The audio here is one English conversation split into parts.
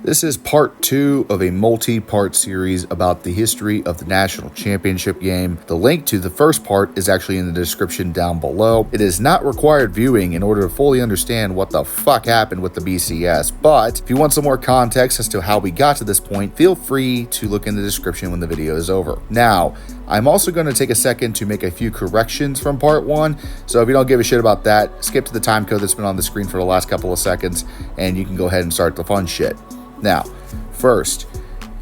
This is part 2 of a multi-part series about the history of the national championship game. The link to the first part is actually in the description down below. It is not required viewing in order to fully understand what the fuck happened with the BCS, but if you want some more context as to how we got to this point, feel free to look in the description when the video is over. Now, I'm also going to take a second to make a few corrections from part 1, so if you don't give a shit about that, skip to the time code that's been on the screen for the last couple of seconds, and you can go ahead and start the fun shit. Now, first,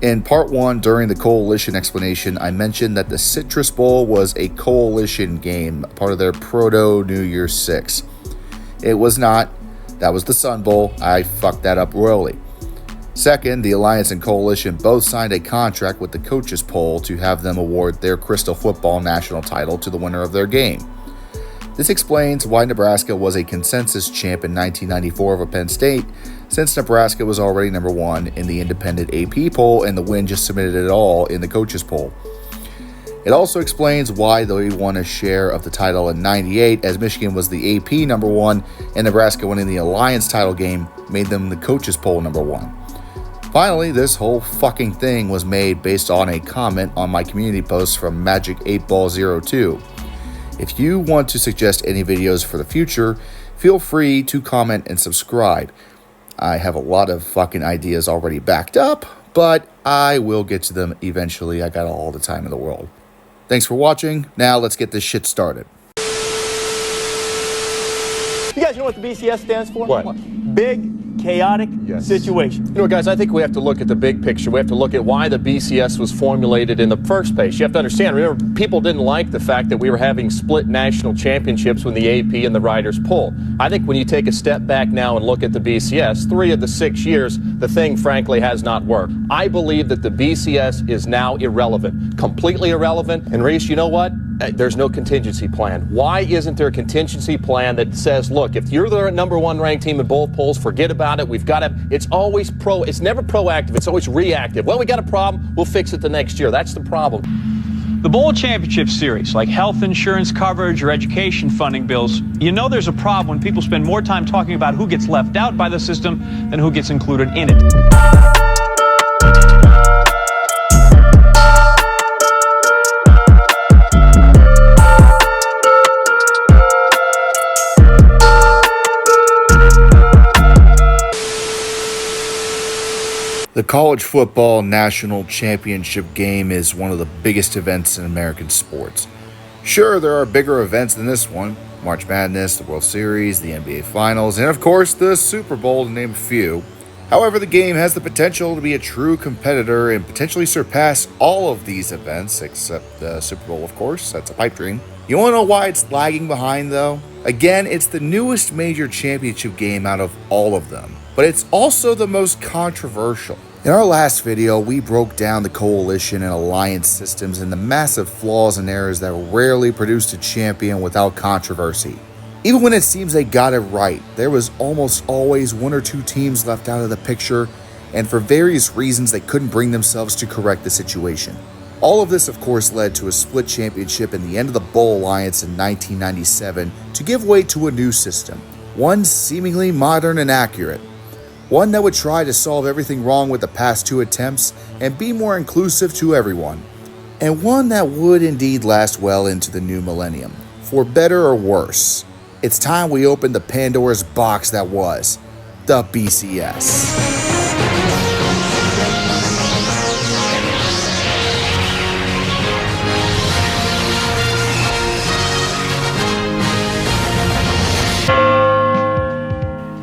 in part 1 during the coalition explanation, I mentioned that the Citrus Bowl was a coalition game, part of their proto New Year's 6. It was not. That was the Sun Bowl. I fucked that up royally. Second, the Alliance and Coalition both signed a contract with the coaches poll to have them award their Crystal Football national title to the winner of their game. This explains why Nebraska was a consensus champ in 1994 over Penn State, since Nebraska was already number 1 in the independent AP poll and the win just submitted it all in the coaches poll. It also explains why they won a share of the title in 98, as Michigan was the AP number 1 and Nebraska winning the Alliance title game made them the coaches poll number 1. Finally, this whole fucking thing was made based on a comment on my community post from Magic8Ball02. If you want to suggest any videos for the future, feel free to comment and subscribe. I have a lot of fucking ideas already backed up, but I will get to them eventually. I got all the time in the world. Thanks for watching. Now let's get this shit started. You guys know what the BCS stands for? What? Big Chaotic Situation. You know, guys, I think we have to look at the big picture. We have to look at why the BCS was formulated in the first place. You have to understand, remember, people didn't like the fact that we were having split national championships when the AP and the Riders pull. I think when you take a step back now and look at the BCS, 3 of the 6 years, the thing, frankly, has not worked. I believe that the BCS is now irrelevant, completely irrelevant. And Reese, you know what? There's no contingency plan. Why isn't there a contingency plan that says, look, if you're the number 1 ranked team in both polls, forget about it. We've got to, it's always it's never proactive. It's always reactive. Well, we got a problem. We'll fix it the next year. That's the problem. The Bowl Championship Series, like health insurance coverage or education funding bills, you know there's a problem when people spend more time talking about who gets left out by the system than who gets included in it. The college football national championship game is one of the biggest events in American sports. Sure, there are bigger events than this one: March Madness, the World Series, the NBA Finals, and of course the Super Bowl, to name a few. However, the game has the potential to be a true competitor and potentially surpass all of these events, except the Super Bowl, of course. That's a pipe dream. You want to know why it's lagging behind, though? Again, it's the newest major championship game out of all of them, but it's also the most controversial. In our last video, we broke down the coalition and alliance systems and the massive flaws and errors that rarely produced a champion without controversy. Even when it seems they got it right, there was almost always 1 or 2 teams left out of the picture, and for various reasons they couldn't bring themselves to correct the situation. All of this, of course, led to a split championship and the end of the Bowl Alliance in 1997 to give way to a new system, one seemingly modern and accurate. One that would try to solve everything wrong with the past 2 attempts and be more inclusive to everyone. And one that would indeed last well into the new millennium, for better or worse. It's time we opened the Pandora's box that was the BCS.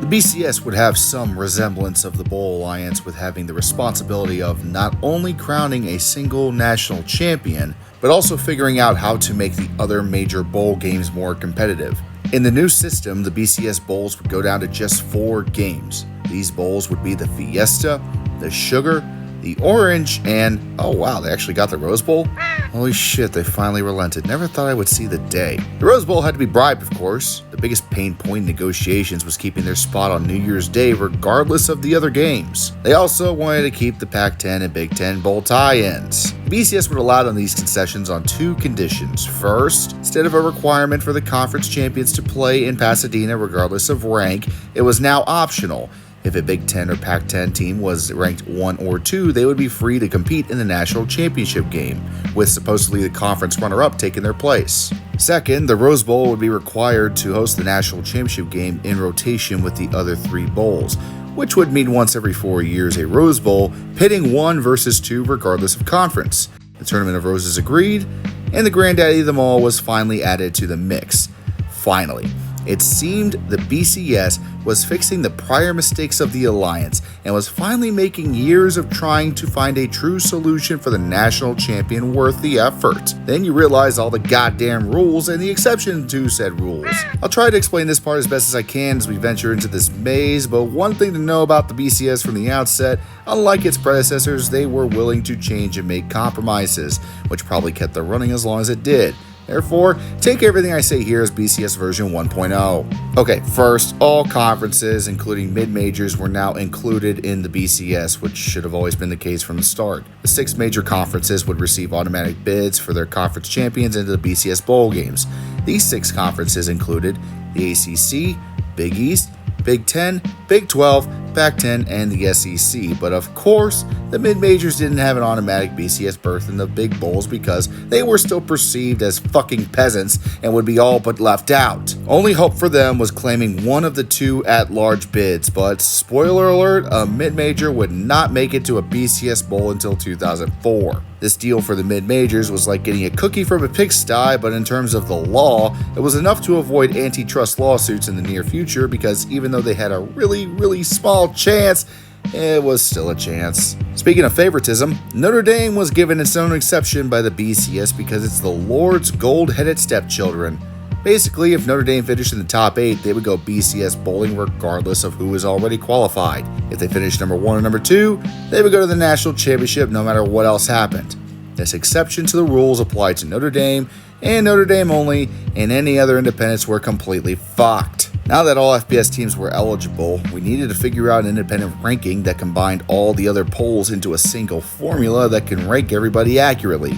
The BCS would have some resemblance of the Bowl Alliance, with having the responsibility of not only crowning a single national champion, but also figuring out how to make the other major bowl games more competitive. In the new system, the BCS bowls would go down to just 4 games. These bowls would be the Fiesta, the Sugar, the Orange, and oh wow, they actually got the Rose Bowl? Holy shit, they finally relented. Never thought I would see the day. The Rose Bowl had to be bribed, of course. The biggest pain point in negotiations was keeping their spot on New Year's Day regardless of the other games. They also wanted to keep the Pac-10 and Big Ten Bowl tie-ins. BCS would allow on these concessions on 2 conditions. First, instead of a requirement for the conference champions to play in Pasadena regardless of rank, it was now optional. If a Big Ten or Pac-10 team was ranked 1 or 2, they would be free to compete in the national championship game, with supposedly the conference runner-up taking their place. Second, the Rose Bowl would be required to host the national championship game in rotation with the other 3 bowls, which would mean once every 4 years a Rose Bowl, pitting 1 versus 2 regardless of conference. The Tournament of Roses agreed, and the granddaddy of them all was finally added to the mix. Finally, it seemed the BCS was fixing the prior mistakes of the alliance and was finally making years of trying to find a true solution for the national champion worth the effort. Then you realize all the goddamn rules and the exception to said rules. I'll try to explain this part as best as I can as we venture into this maze, but one thing to know about the BCS from the outset, unlike its predecessors, they were willing to change and make compromises, which probably kept them running as long as it did. Therefore, take everything I say here as BCS version 1.0. Okay, first, all conferences, including mid-majors, were now included in the BCS, which should have always been the case from the start. The 6 major conferences would receive automatic bids for their conference champions into the BCS bowl games. These 6 conferences included the ACC, Big East, Big Ten, Big 12, Pac-10, and the SEC. But of course, the mid-majors didn't have an automatic BCS berth in the big bowls because they were still perceived as fucking peasants and would be all but left out. Only hope for them was claiming one of the 2 at-large bids, but spoiler alert, a mid-major would not make it to a BCS bowl until 2004. This deal for the mid-majors was like getting a cookie from a pigsty, but in terms of the law, it was enough to avoid antitrust lawsuits in the near future because even though they had a really small chance, it was still a chance. Speaking of favoritism, Notre Dame was given its own exception by the BCS because it's the Lord's gold-headed stepchildren. Basically, if Notre Dame finished in the top 8, they would go BCS bowling regardless of who was already qualified. If they finished number 1 or number 2, they would go to the national championship no matter what else happened. This exception to the rules applied to Notre Dame and Notre Dame only, and any other independents were completely fucked. Now that all FBS teams were eligible, we needed to figure out an independent ranking that combined all the other polls into a single formula that can rank everybody accurately.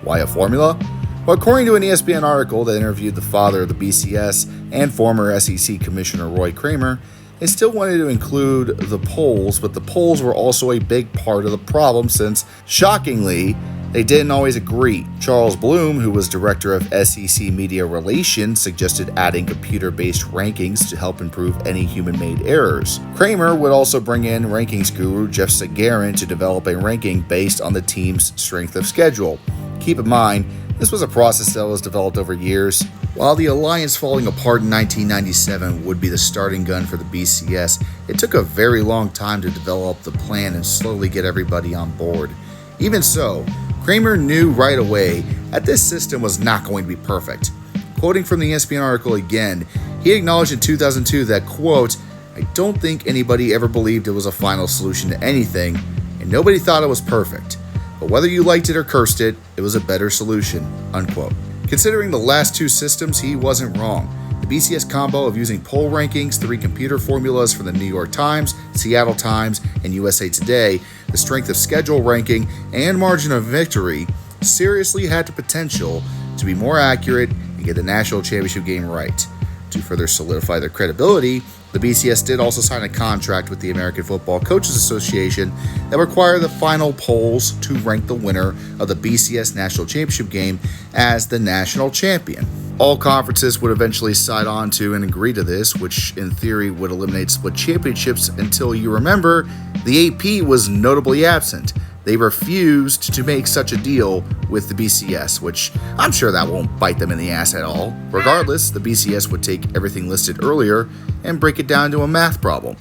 Why a formula? Well, according to an ESPN article that interviewed the father of the BCS and former SEC Commissioner Roy Kramer, they still wanted to include the polls, but the polls were also a big part of the problem since, shockingly, they didn't always agree. Charles Bloom, who was director of SEC Media Relations, suggested adding computer-based rankings to help improve any human-made errors. Kramer would also bring in rankings guru Jeff Sagarin to develop a ranking based on the team's strength of schedule. Keep in mind, this was a process that was developed over years. While the alliance falling apart in 1997 would be the starting gun for the BCS, it took a very long time to develop the plan and slowly get everybody on board. Even so, Kramer knew right away that this system was not going to be perfect. Quoting from the ESPN article again, he acknowledged in 2002 that, quote, "I don't think anybody ever believed it was a final solution to anything, and nobody thought it was perfect. But whether you liked it or cursed it, it was a better solution," unquote. Considering the last 2 systems, he wasn't wrong. The BCS combo of using poll rankings, 3 computer formulas for the New York Times, Seattle Times, and USA Today, the strength of schedule ranking, and margin of victory seriously had the potential to be more accurate and get the national championship game right. To further solidify their credibility, the BCS did also sign a contract with the American Football Coaches Association that required the final polls to rank the winner of the BCS National Championship game as the national champion. All conferences would eventually sign on to and agree to this, which in theory would eliminate split championships until, you remember, the AP was notably absent. They refused to make such a deal with the BCS, which I'm sure that won't bite them in the ass at all. Regardless, the BCS would take everything listed earlier and break it down to a math problem.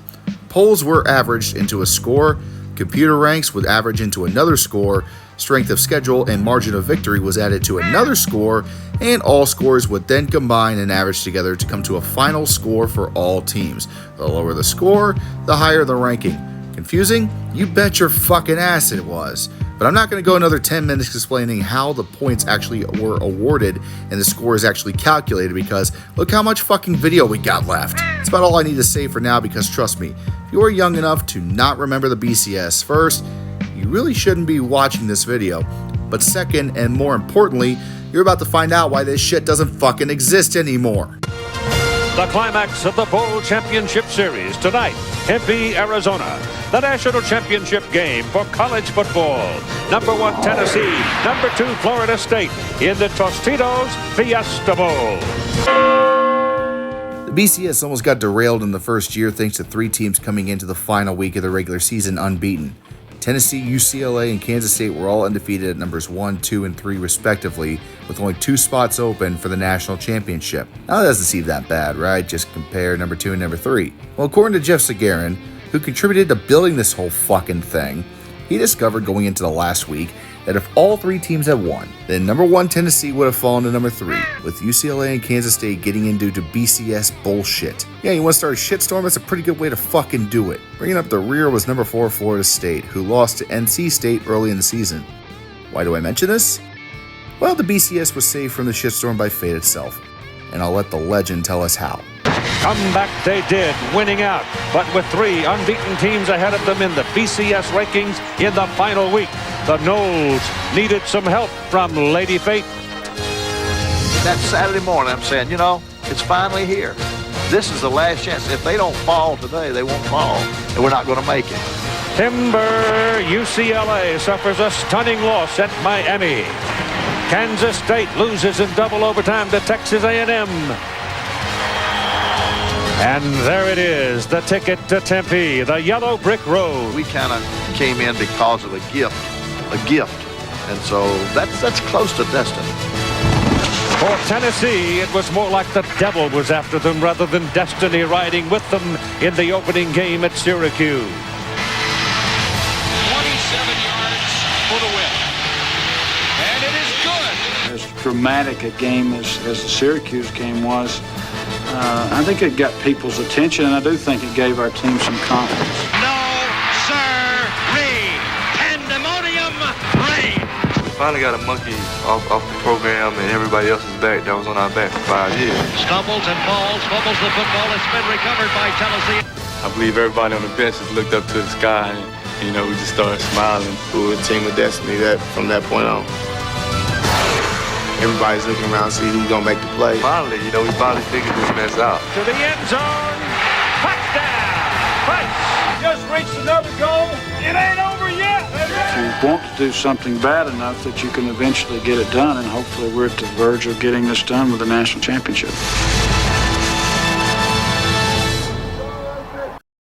Polls were averaged into a score, computer ranks would average into another score, strength of schedule and margin of victory was added to another score, and all scores would then combine and average together to come to a final score for all teams. The lower the score, the higher the ranking. Confusing? You bet your fucking ass it was. But I'm not going to go another 10 minutes explaining how the points actually were awarded and the score is actually calculated because look how much fucking video we got left. That's about all I need to say for now because trust me, if you're young enough to not remember the BCS, first, you really shouldn't be watching this video. But second, and more importantly, you're about to find out why this shit doesn't fucking exist anymore. The climax of the Bowl Championship Series tonight, Tempe, Arizona. The national championship game for college football. Number 1, Tennessee. Number 2, Florida State in the Tostitos Fiesta Bowl. The BCS almost got derailed in the first year thanks to 3 teams coming into the final week of the regular season unbeaten. Tennessee, UCLA, and Kansas State were all undefeated at numbers 1, 2, and 3 respectively, with only 2 spots open for the national championship. Now that doesn't seem that bad, right? Just compare number 2 and number 3. Well, according to Jeff Sagarin, who contributed to building this whole fucking thing, he discovered going into the last week that if all 3 teams had won, then number 1 Tennessee would have fallen to number 3, with UCLA and Kansas State getting in due to BCS bullshit. Yeah, you want to start a shitstorm? That's a pretty good way to fucking do it. Bringing up the rear was number 4 Florida State, who lost to NC State early in the season. Why do I mention this? Well, the BCS was saved from the shitstorm by fate itself, and I'll let the legend tell us how. Come back they did, winning out, but with 3 unbeaten teams ahead of them in the BCS rankings in the final week. The Noles needed some help from Lady Fate. That Saturday morning, I'm saying, you know, it's finally here. This is the last chance. If they don't fall today, they won't fall, and we're not going to make it. Timber, UCLA suffers a stunning loss at Miami. Kansas State loses in double overtime to Texas A&M. And there it is, the ticket to Tempe, the yellow brick road. We kind of came in because of a gift. And so that's close to destiny. For Tennessee, it was more like the devil was after them rather than destiny riding with them in the opening game at Syracuse. 27 yards for the win. And it is good. As dramatic a game as the Syracuse game was, I think it got people's attention, and I do think it gave our team some confidence. No, sir-ree. Pandemonium reign. We finally got a monkey off the program and everybody else's back that was on our back for 5 years. Stumbles and falls, fumbles the football. It's been recovered by Tennessee. I believe everybody on the bench just looked up to the sky and, you know, we just started smiling. We were a team of destiny that from that point on. Everybody's looking around to see who's going to make the play. Finally, you know, we finally figured this mess out. To the end zone, touchdown! Price just reached another goal. It ain't over yet. If you want to do something bad enough that you can eventually get it done, and hopefully we're at the verge of getting this done with the national championship.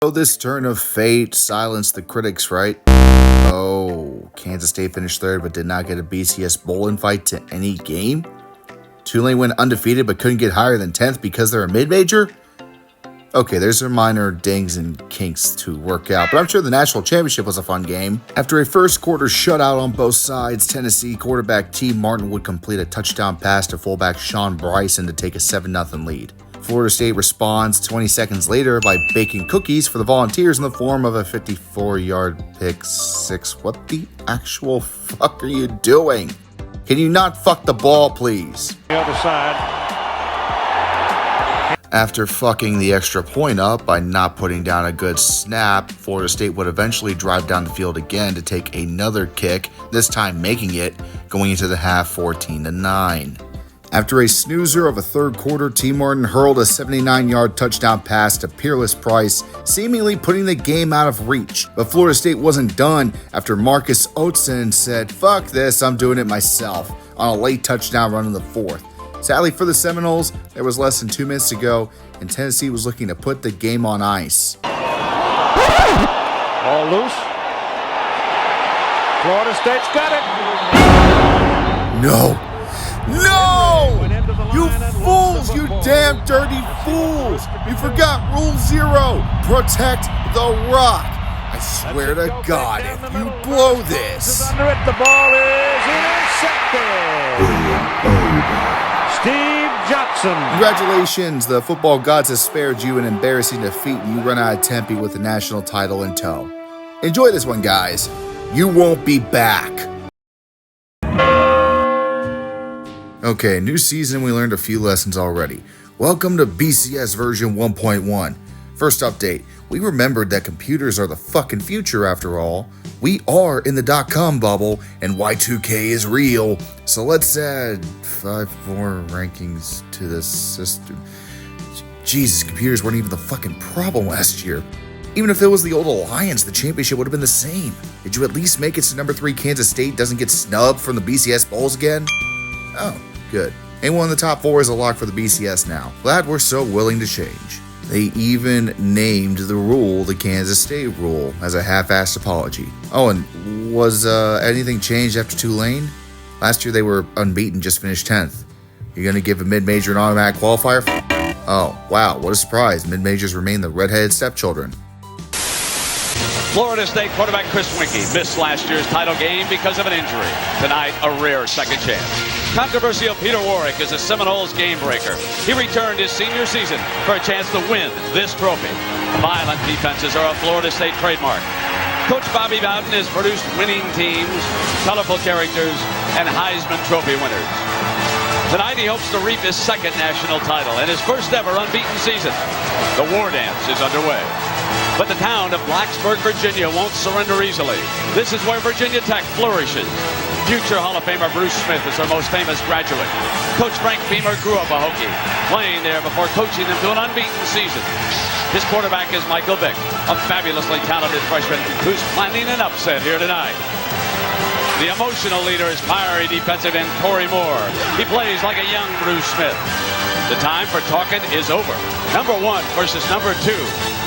So this turn of fate silenced the critics, right? Oh, Kansas State finished 3rd but did not get a BCS bowl invite to any game? Tulane went undefeated but couldn't get higher than 10th because they're a mid-major? Okay, there's some minor dings and kinks to work out, but I'm sure the national championship was a fun game. After a first quarter shutout on both sides, Tennessee quarterback T. Martin would complete a touchdown pass to fullback Sean Bryson to take a 7-0 lead. Florida State responds 20 seconds later by baking cookies for the Volunteers in the form of a 54-yard pick six. What the actual fuck are you doing? Can you not fuck the ball, please? The other side. After fucking the extra point up by not putting down a good snap, Florida State would eventually drive down the field again to take another kick, this time making it, going into the half 14-9. After a snoozer of a third quarter, T. Martin hurled a 79-yard touchdown pass to Peerless Price, seemingly putting the game out of reach. But Florida State wasn't done after Marcus Oatson said, "Fuck this, I'm doing it myself," on a late touchdown run in the 4th. Sadly for the Seminoles, there was less than 2 minutes to go, and Tennessee was looking to put the game on ice. All loose. Florida State's got it. No! No! You fools! You damn dirty fools! You forgot Rule 0. Protect the rock. I swear to God, if you blow this... Under it, the ball is intercepted. Steve Johnson. Congratulations, the football gods have spared you an embarrassing defeat and you run out of Tempe with the national title in tow. Enjoy this one, guys. You won't be back. Okay, new season, we learned a few lessons already. Welcome to BCS version 1.1. First update, we remembered that computers are the fucking future after all. We are in the .com bubble and Y2K is real. So let's add 5 more rankings to the system. Jesus, computers weren't even the fucking problem last year. Even if it was the old Alliance, the championship would have been the same. Did you at least make it so number 3 Kansas State doesn't get snubbed from the BCS Bowls again? Oh, good. Anyone in the top 4 is a lock for the BCS now. Glad we're so willing to change. They even named the rule the Kansas State rule as a half-assed apology. Oh, and was anything changed after Tulane? Last year they were unbeaten, just finished 10th. You're gonna give a mid-major an automatic qualifier? Oh, wow, what a surprise. Mid-majors remain the redheaded stepchildren. Florida State quarterback Chris Winkie missed last year's title game because of an injury. Tonight, a rare second chance. Controversial Peter Warwick is a Seminoles game breaker. He returned his senior season for a chance to win this trophy. Violent defenses are a Florida State trademark. Coach Bobby Bowden has produced winning teams, colorful characters, and Heisman Trophy winners. Tonight, he hopes to reap his second national title and his first ever unbeaten season. The war dance is underway. But the town of Blacksburg, Virginia won't surrender easily. This is where Virginia Tech flourishes. Future Hall of Famer Bruce Smith is their most famous graduate. Coach Frank Beamer grew up a Hokie, playing there before coaching them to an unbeaten season. His quarterback is Michael Vick, a fabulously talented freshman who's planning an upset here tonight. The emotional leader is fiery defensive end Corey Moore. He plays like a young Bruce Smith. The time for talking is over. Number 1 versus number 2.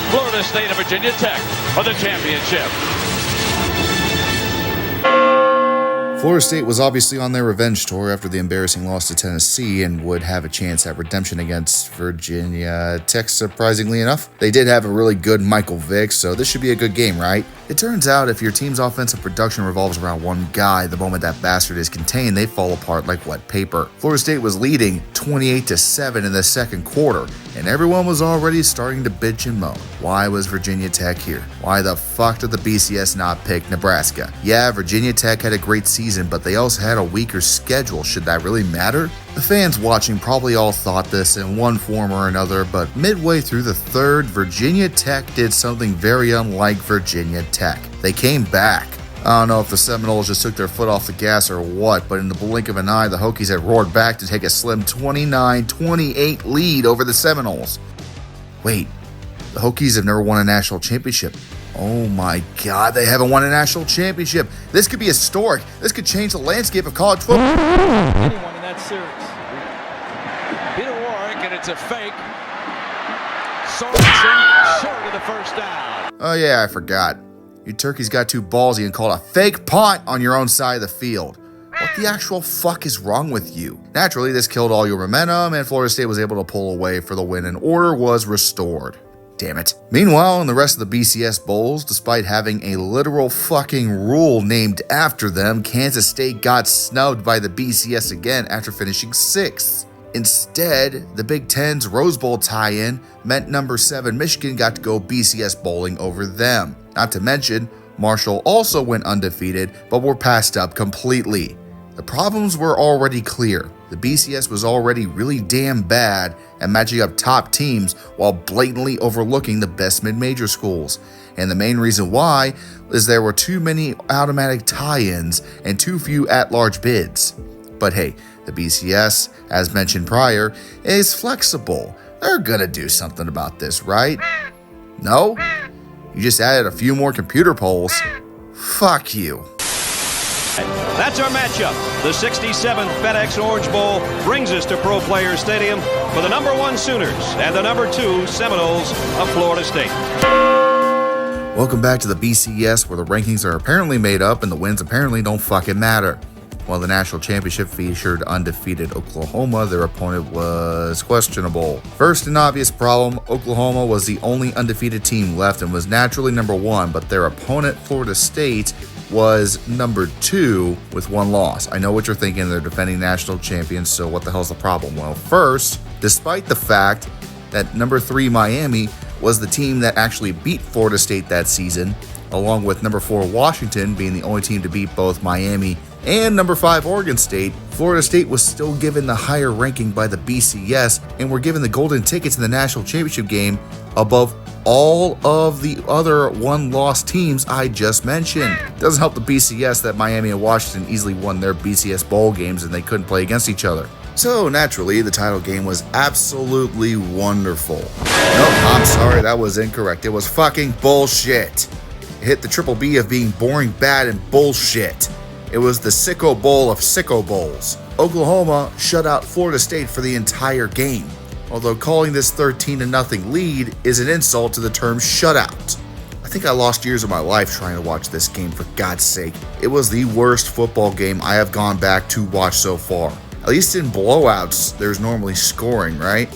Florida State and Virginia Tech for the championship. Florida State was obviously on their revenge tour after the embarrassing loss to Tennessee and would have a chance at redemption against Virginia Tech, surprisingly enough. They did have a really good Michael Vick, so this should be a good game, right? It turns out if your team's offensive production revolves around one guy, the moment that bastard is contained, they fall apart like wet paper. Florida State was leading 28-7 in the second quarter, and everyone was already starting to bitch and moan. Why was Virginia Tech here? Why the fuck did the BCS not pick Nebraska? Yeah, Virginia Tech had a great season, but they also had a weaker schedule. Should that really matter? The fans watching probably all thought this in one form or another, but midway through the third, Virginia Tech did something very unlike Virginia Tech. They came back. I don't know if the Seminoles just took their foot off the gas or what, but in the blink of an eye, the Hokies had roared back to take a slim 29-28 lead over the Seminoles. Wait, the Hokies have never won a national championship. Oh my God, they haven't won a national championship. This could be historic. This could change the landscape of college football. Anyone in that series. Peter Warwick, and it's a fake. Sorensen short of the first down. Oh yeah, I forgot. You turkeys got too ballsy and called a fake punt on your own side of the field. What the actual fuck is wrong with you? Naturally, this killed all your momentum, and Florida State was able to pull away for the win, and order was restored. Damn it. Meanwhile, in the rest of the BCS Bowls, despite having a literal fucking rule named after them, Kansas State got snubbed by the BCS again after finishing 6th. Instead, the Big Ten's Rose Bowl tie-in meant number 7 Michigan got to go BCS bowling over them. Not to mention, Marshall also went undefeated, but were passed up completely. The problems were already clear. The BCS was already really damn bad at matching up top teams while blatantly overlooking the best mid-major schools. And the main reason why is there were too many automatic tie-ins and too few at-large bids. But hey, the BCS, as mentioned prior, is flexible. They're gonna do something about this, right? No? You just added a few more computer polls? Fuck you. That's our matchup. The 67th FedEx Orange Bowl brings us to Pro Players Stadium for the number 1 Sooners and the number 2 Seminoles of Florida State. Welcome back to the BCS, where the rankings are apparently made up and the wins apparently don't fucking matter. While the national championship featured undefeated Oklahoma, their opponent was questionable. First and obvious problem, Oklahoma was the only undefeated team left and was naturally number 1, but their opponent, Florida State, was number 2 with 1 loss. I know what you're thinking, they're defending national champions, so what the hell's the problem? Well, first, despite the fact that number 3 Miami was the team that actually beat Florida State that season, along with number 4 Washington being the only team to beat both Miami and number 5 Oregon State, Florida State was still given the higher ranking by the BCS and were given the golden ticket to the national championship game above all of the other one-loss teams I just mentioned. Doesn't help the BCS that Miami and Washington easily won their BCS bowl games and they couldn't play against each other. So naturally, the title game was absolutely wonderful. Nope, I'm sorry, that was incorrect. It was fucking bullshit. It hit the triple B of being boring, bad, and bullshit. It was the sicko bowl of sicko bowls. Oklahoma shut out Florida State for the entire game, although calling this 13-0 lead is an insult to the term shutout. I think I lost years of my life trying to watch this game, for God's sake. It was the worst football game I have gone back to watch so far. At least in blowouts, there's normally scoring, right?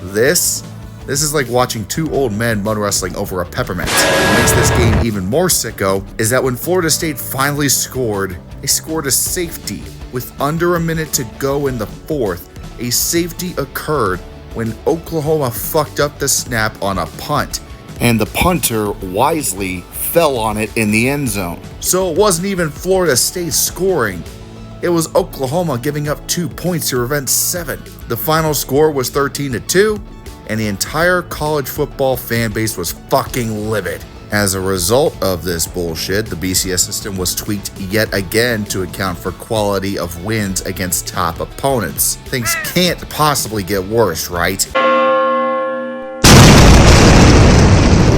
This is like watching two old men mud wrestling over a peppermint. What makes this game even more sicko is that when Florida State finally scored, they scored a safety. With under a minute to go in the fourth, a safety occurred when Oklahoma fucked up the snap on a punt, and the punter wisely fell on it in the end zone. So it wasn't even Florida State scoring. It was Oklahoma giving up 2 points to prevent 7. The final score was 13-2, and the entire college football fan base was fucking livid. As a result of this bullshit, the BCS system was tweaked yet again to account for quality of wins against top opponents. Things can't possibly get worse, right?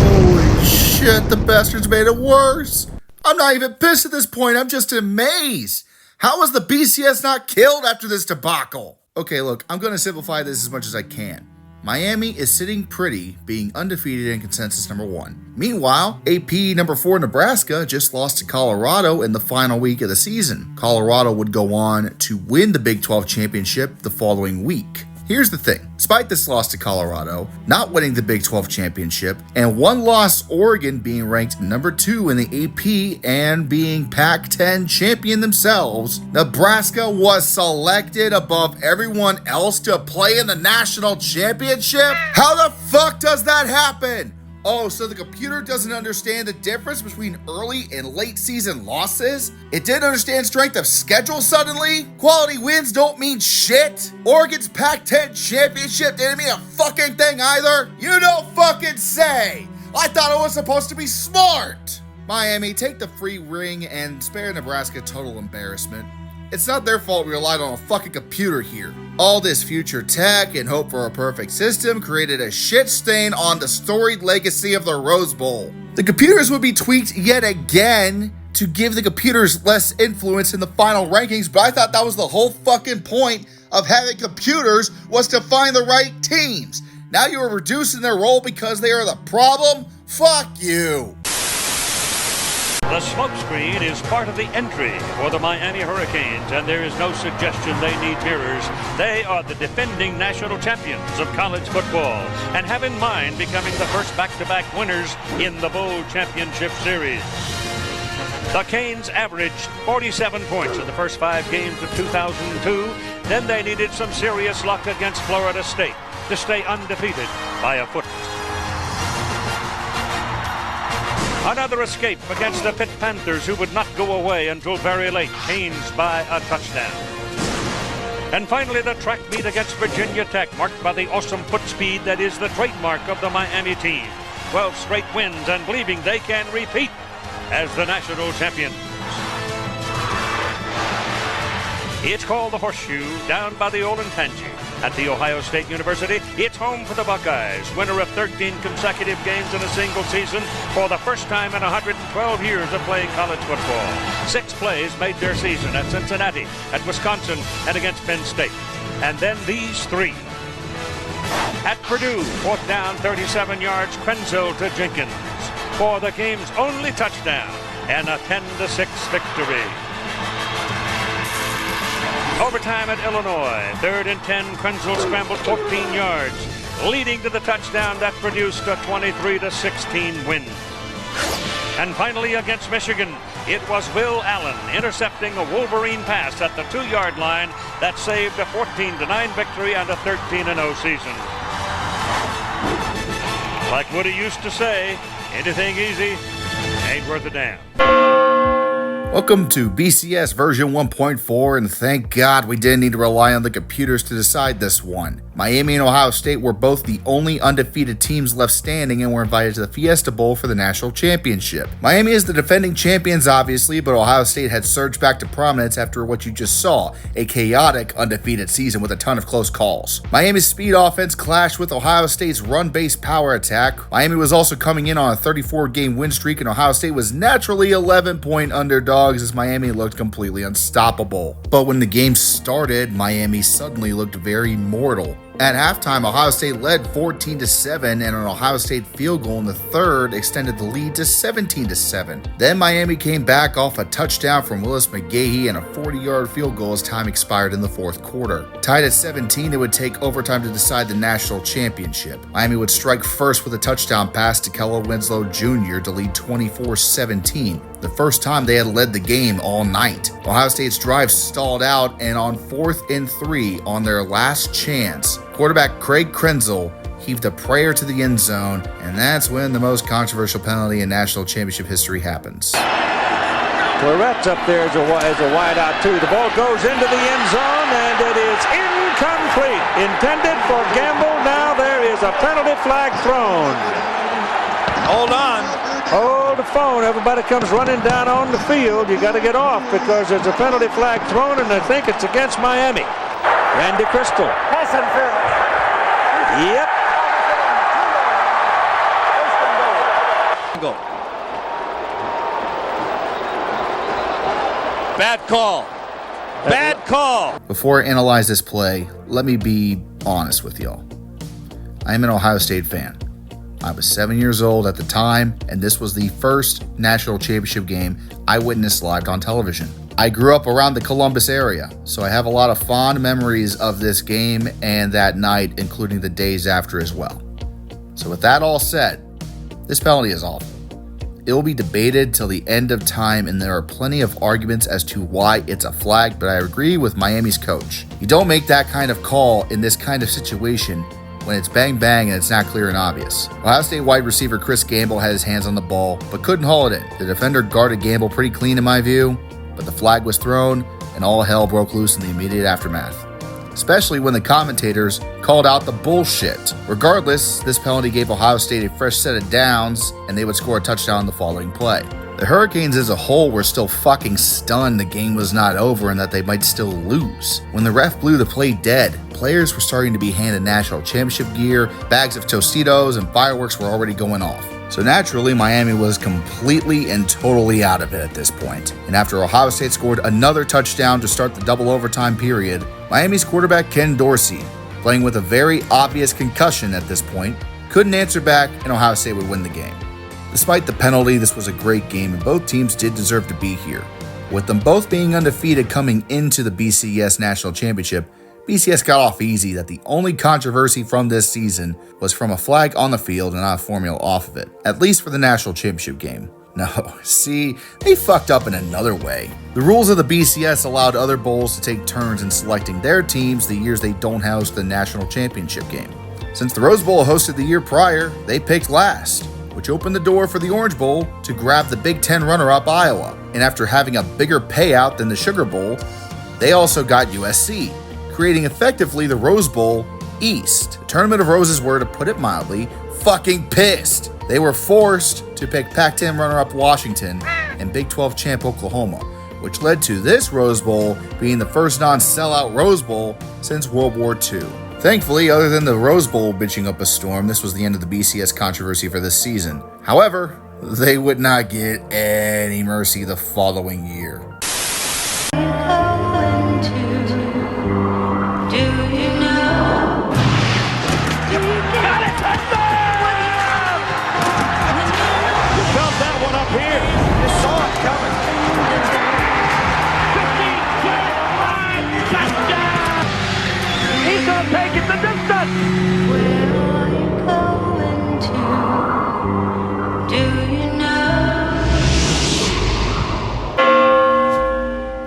Holy shit, the bastards made it worse. I'm not even pissed at this point, I'm just amazed. How was the BCS not killed after this debacle? Okay, look, I'm gonna simplify this as much as I can. Miami is sitting pretty, being undefeated in consensus number 1. Meanwhile, AP number 4 Nebraska just lost to Colorado in the final week of the season. Colorado would go on to win the Big 12 championship the following week. Here's the thing, despite this loss to Colorado, not winning the Big 12 championship, and one loss Oregon being ranked number 2 in the AP and being Pac-10 champion themselves, Nebraska was selected above everyone else to play in the national championship? How the fuck does that happen? Oh, so the computer doesn't understand the difference between early and late season losses? It didn't understand strength of schedule suddenly? Quality wins don't mean shit? Oregon's Pac-10 championship didn't mean a fucking thing either? You don't fucking say! I thought it was supposed to be smart! Miami, take the free ring and spare Nebraska total embarrassment. It's not their fault we relied on a fucking computer here. All this future tech and hope for a perfect system created a shit stain on the storied legacy of the Rose Bowl. The computers would be tweaked yet again to give the computers less influence in the final rankings, but I thought that was the whole fucking point of having computers, was to find the right teams. Now you are reducing their role because they are the problem? Fuck you. The smokescreen is part of the entry for the Miami Hurricanes, and there is no suggestion they need mirrors. They are the defending national champions of college football and have in mind becoming the first back-to-back winners in the Bowl Championship Series. The Canes averaged 47 points in the first 5 games of 2002. Then they needed some serious luck against Florida State to stay undefeated by a foot. Another escape against the Pitt Panthers, who would not go away until very late. Canes by a touchdown. And finally, the track meet against Virginia Tech, marked by the awesome foot speed that is the trademark of the Miami team. 12 straight wins and believing they can repeat as the national champions. It's called the Horseshoe, down by the Olentangy at the Ohio State University. It's home for the Buckeyes, winner of 13 consecutive games in a single season for the first time in 112 years of playing college football. 6 plays made their season at Cincinnati, at Wisconsin, and against Penn State. And then these 3. At Purdue, 4th down, 37 yards, Krenzel to Jenkins for the game's only touchdown and a 10-6 victory. Overtime at Illinois, 3rd and 10, Krenzel scrambled 14 yards, leading to the touchdown that produced a 23-16 win. And finally against Michigan, it was Will Allen intercepting a Wolverine pass at the 2-yard line that saved a 14-9 victory and a 13-0 season. Like Woody used to say, anything easy ain't worth a damn. Welcome to BCS version 1.4, and thank God we didn't need to rely on the computers to decide this one. Miami and Ohio State were both the only undefeated teams left standing and were invited to the Fiesta Bowl for the national championship. Miami is the defending champions, obviously, but Ohio State had surged back to prominence after what you just saw, a chaotic undefeated season with a ton of close calls. Miami's speed offense clashed with Ohio State's run-based power attack. Miami was also coming in on a 34-game win streak, and Ohio State was naturally 11-point underdogs as Miami looked completely unstoppable. But when the game started, Miami suddenly looked very mortal. At halftime, Ohio State led 14-7, and an Ohio State field goal in the third extended the lead to 17-7. Then Miami came back off a touchdown from Willis McGahee and a 40-yard field goal as time expired in the fourth quarter. Tied at 17, it would take overtime to decide the national championship. Miami would strike first with a touchdown pass to Kella Winslow Jr. to lead 24-17. The first time they had led the game all night. Ohio State's drive stalled out, and on 4th and 3 on their last chance, quarterback Craig Krenzel heaved a prayer to the end zone, and that's when the most controversial penalty in national championship history happens. Claret's up there as a wide out too. The ball goes into the end zone, and it is incomplete. Intended for Gamble. Now there is a penalty flag thrown. Hold on. Hold the phone. Everybody comes running down on the field. You got to get off because there's a penalty flag thrown, and I think it's against Miami. Randy Crystal. Pass interference. Yep. Go. Bad call. Bad call. Before I analyze this play, let me be honest with y'all. I am an Ohio State fan. I was 7 years old at the time, and this was the first national championship game I witnessed live on television. I grew up around the Columbus area, so I have a lot of fond memories of this game and that night, including the days after as well. So with that all said, this penalty is awful. It will be debated till the end of time, and there are plenty of arguments as to why it's a flag, but I agree with Miami's coach. You don't make that kind of call in this kind of situation when it's bang bang and it's not clear and obvious. Ohio State wide receiver Chris Gamble had his hands on the ball, but couldn't haul it in. The defender guarded Gamble pretty clean in my view, but the flag was thrown and all hell broke loose in the immediate aftermath. Especially when the commentators called out the bullshit. Regardless, this penalty gave Ohio State a fresh set of downs, and they would score a touchdown in the following play. The Hurricanes as a whole were still fucking stunned the game was not over and that they might still lose. When the ref blew the play dead, players were starting to be handed national championship gear, bags of Tostitos, and fireworks were already going off. So naturally, Miami was completely and totally out of it at this point. And after Ohio State scored another touchdown to start the double overtime period, Miami's quarterback Ken Dorsey, playing with a very obvious concussion at this point, couldn't answer back, and Ohio State would win the game. Despite the penalty, this was a great game, and both teams did deserve to be here. With them both being undefeated coming into the BCS National Championship, BCS got off easy that the only controversy from this season was from a flag on the field and not a formula off of it, at least for the national championship game. No, see, they fucked up in another way. The rules of the BCS allowed other bowls to take turns in selecting their teams the years they don't host the national championship game. Since the Rose Bowl hosted the year prior, they picked last, which opened the door for the Orange Bowl to grab the Big Ten runner-up Iowa. And after having a bigger payout than the Sugar Bowl, they also got USC, creating effectively the Rose Bowl East. The Tournament of Roses were, to put it mildly, fucking pissed. They were forced to pick Pac-10 runner-up Washington and Big 12 champ Oklahoma, which led to this Rose Bowl being the first non-sellout Rose Bowl since World War II. Thankfully, other than the Rose Bowl bitching up a storm, this was the end of the BCS controversy for this season. However, they would not get any mercy the following year.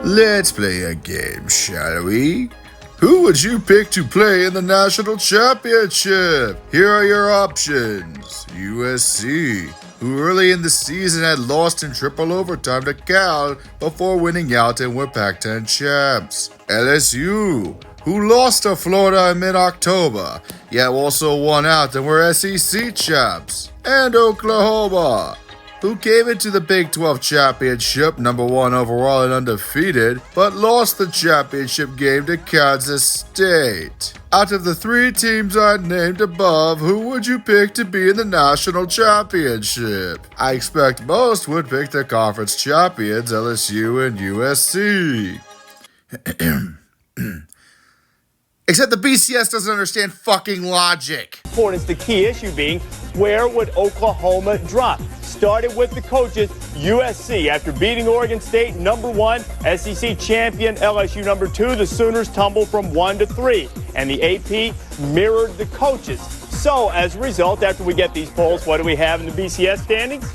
Let's play a game, shall we? Who would you pick to play in the national championship? Here are your options. USC, who early in the season had lost in triple overtime to Cal before winning out and were Pac-10 champs. LSU, who lost to Florida in mid-October, yet also won out and were SEC champs, and Oklahoma, who came into the Big 12 championship #1 overall and undefeated, but lost the championship game to Kansas State. Out of the 3 teams I named above, who would you pick to be in the national championship? I expect most would pick the conference champions, LSU and USC. Except the BCS doesn't understand fucking logic. Importance, the key issue being, where would Oklahoma drop? Started with the coaches, USC, after beating Oregon State, #1, SEC champion, LSU #2, the Sooners tumbled from 1 to 3, and the AP mirrored the coaches. So, as a result, after we get these polls, what do we have in the BCS standings?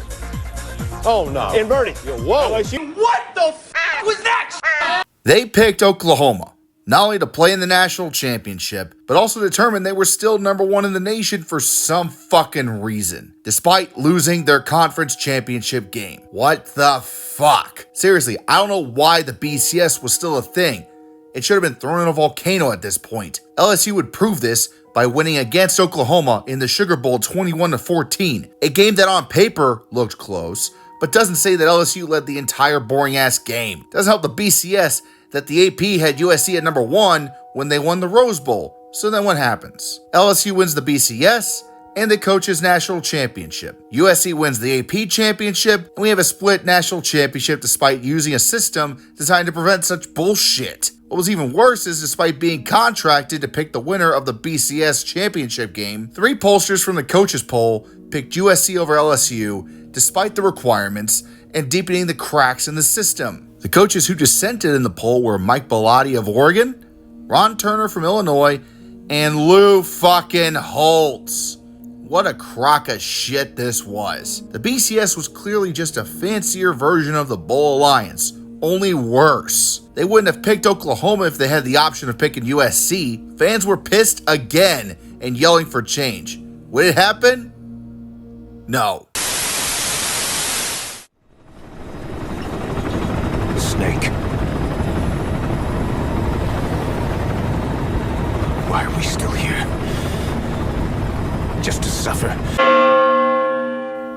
Oh, no. Inverting. Whoa. LSU. What the f*** was that? They picked Oklahoma, not only to play in the national championship, but also determined they were still #1 in the nation for some fucking reason, despite losing their conference championship game. What the fuck? Seriously, I don't know why the BCS was still a thing. It should have been thrown in a volcano at this point. LSU would prove this by winning against Oklahoma in the Sugar Bowl 21-14, a game that on paper looked close, but doesn't say that LSU led the entire boring-ass game. Doesn't help the BCS that the AP had USC at #1 when they won the Rose Bowl. So then what happens? LSU wins the BCS and the coaches national championship. USC wins the AP championship, and we have a split national championship despite using a system designed to prevent such bullshit. What was even worse is, despite being contracted to pick the winner of the BCS championship game, 3 pollsters from the coaches poll picked USC over LSU despite the requirements and deepening the cracks in the system. The coaches who dissented in the poll were Mike Bellotti of Oregon, Ron Turner from Illinois, and Lou fucking Holtz. What a crock of shit this was. The BCS was clearly just a fancier version of the Bowl Alliance, only worse. They wouldn't have picked Oklahoma if they had the option of picking USC. Fans were pissed again and yelling for change. Would it happen? No. Snake. Why are we still here? Just to suffer.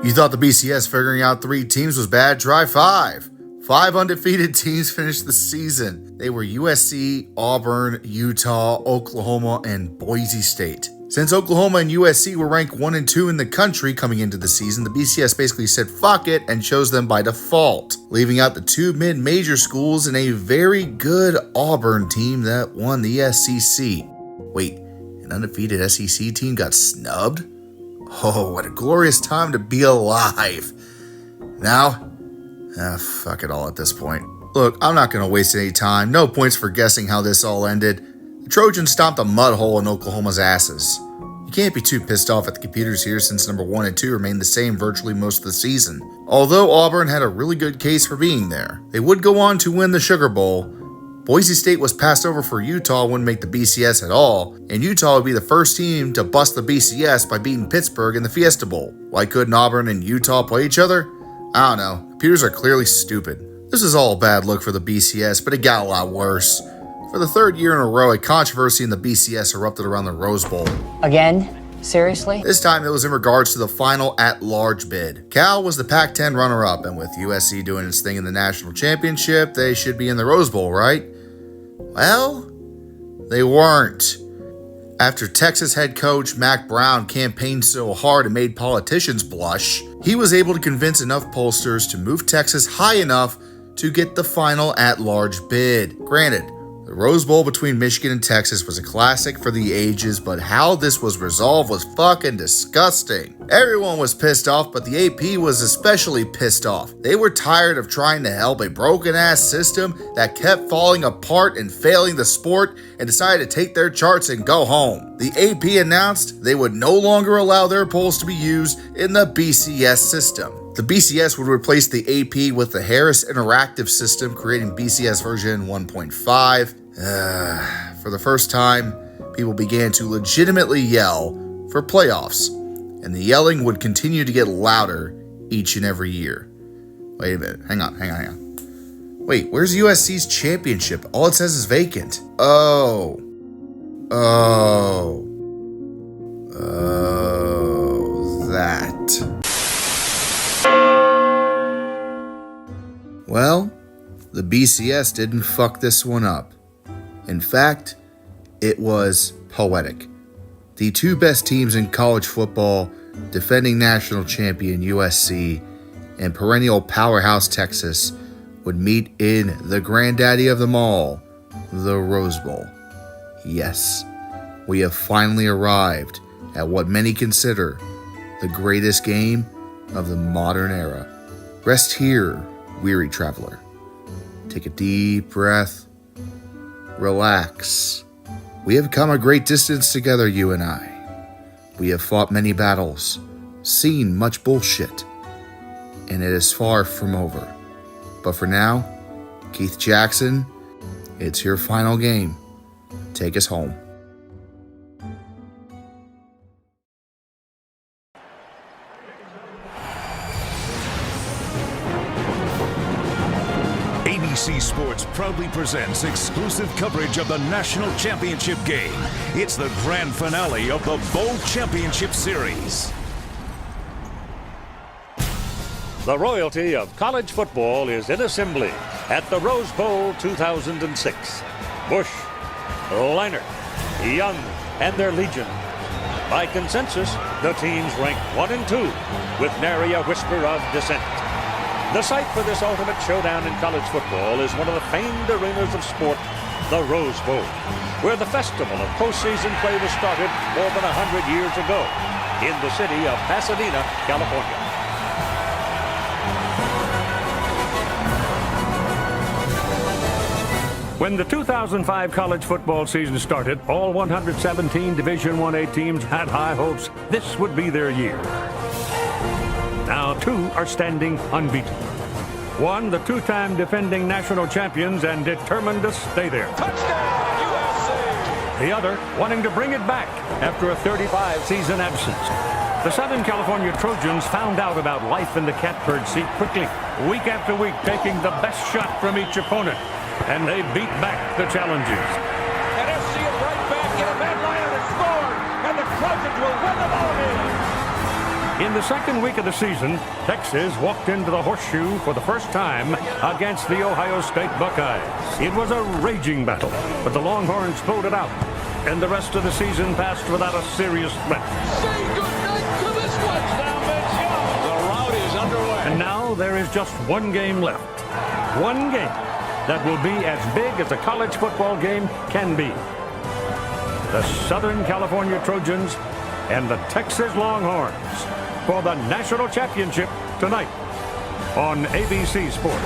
You thought the BCS figuring out 3 teams was bad? Try 5. 5 undefeated teams finished the season. They were USC, Auburn, Utah, Oklahoma, and Boise State. Since Oklahoma and USC were ranked 1 and 2 in the country coming into the season, the BCS basically said fuck it and chose them by default, leaving out the 2 mid-major schools and a very good Auburn team that won the SEC. Wait, an undefeated SEC team got snubbed? Oh, what a glorious time to be alive. Now, fuck it all at this point. Look, I'm not going to waste any time. No points for guessing how this all ended. The Trojans stomped a mud hole in Oklahoma's asses. You can't be too pissed off at the computers here since #1 and 2 remained the same virtually most of the season. Although Auburn had a really good case for being there. They would go on to win the Sugar Bowl. Boise State was passed over for Utah, wouldn't make the BCS at all, and Utah would be the first team to bust the BCS by beating Pittsburgh in the Fiesta Bowl. Why couldn't Auburn and Utah play each other? I don't know. Computers are clearly stupid. This is all a bad look for the BCS, but it got a lot worse. For the 3rd year in a row, a controversy in the BCS erupted around the Rose Bowl. Again? Seriously? This time it was in regards to the final at-large bid. Cal was the Pac-10 runner-up, and with USC doing its thing in the national championship, they should be in the Rose Bowl, right? Well, they weren't. After Texas head coach Mac Brown campaigned so hard and made politicians blush, he was able to convince enough pollsters to move Texas high enough to get the final at-large bid. Granted, the Rose Bowl between Michigan and Texas was a classic for the ages, but how this was resolved was fucking disgusting. Everyone was pissed off, but the AP was especially pissed off. They were tired of trying to help a broken-ass system that kept falling apart and failing the sport and decided to take their charts and go home. The AP announced they would no longer allow their polls to be used in the BCS system. The BCS would replace the AP with the Harris Interactive System, creating BCS version 1.5. For the first time, people began to legitimately yell for playoffs, and the yelling would continue to get louder each and every year. Wait a minute, hang on. Wait, where's USC's championship? All it says is vacant. Oh, Oh, that. Well, the BCS didn't fuck this one up. In fact, it was poetic. The two best teams in college football, defending national champion USC and perennial powerhouse Texas, would meet in the granddaddy of them all, the Rose Bowl. Yes, we have finally arrived at what many consider the greatest game of the modern era. Rest here, weary traveler. Take a deep breath. Relax. We have come a great distance together, you and I. We have fought many battles, seen much bullshit, and it is far from over. But for now, Keith Jackson, it's your final game. Take us home. ABC Sports proudly presents exclusive coverage of the National Championship game. It's the grand finale of the Bowl Championship Series. The royalty of college football is in assembly at the Rose Bowl 2006. Bush, Leinart, Young, and their legion. By consensus, the teams ranked 1 and 2, with nary a whisper of dissent. The site for this ultimate showdown in college football is one of the famed arenas of sport, the Rose Bowl, where the festival of postseason play was started more than 100 years ago in the city of Pasadena, California. When the 2005 college football season started, all 117 Division 1A teams had high hopes this would be their year. Now 2 are standing unbeaten. One, the 2-time defending national champions and determined to stay there. Touchdown, USC! The other, wanting to bring it back after a 35-season absence. The Southern California Trojans found out about life in the catbird seat quickly, week after week taking the best shot from each opponent. And they beat back the challenges. And FC is right back in a Van Liner has scored, and the Trojans will win the ball game. In the second week of the season, Texas walked into the horseshoe for the first time against the Ohio State Buckeyes. It was a raging battle, but the Longhorns pulled it out, and the rest of the season passed without a serious threat. Say goodnight to this touchdown, Vince Young. The rout is underway. And now there is just one game left. One game that will be as big as a college football game can be. The Southern California Trojans and the Texas Longhorns for the national championship tonight on ABC Sports.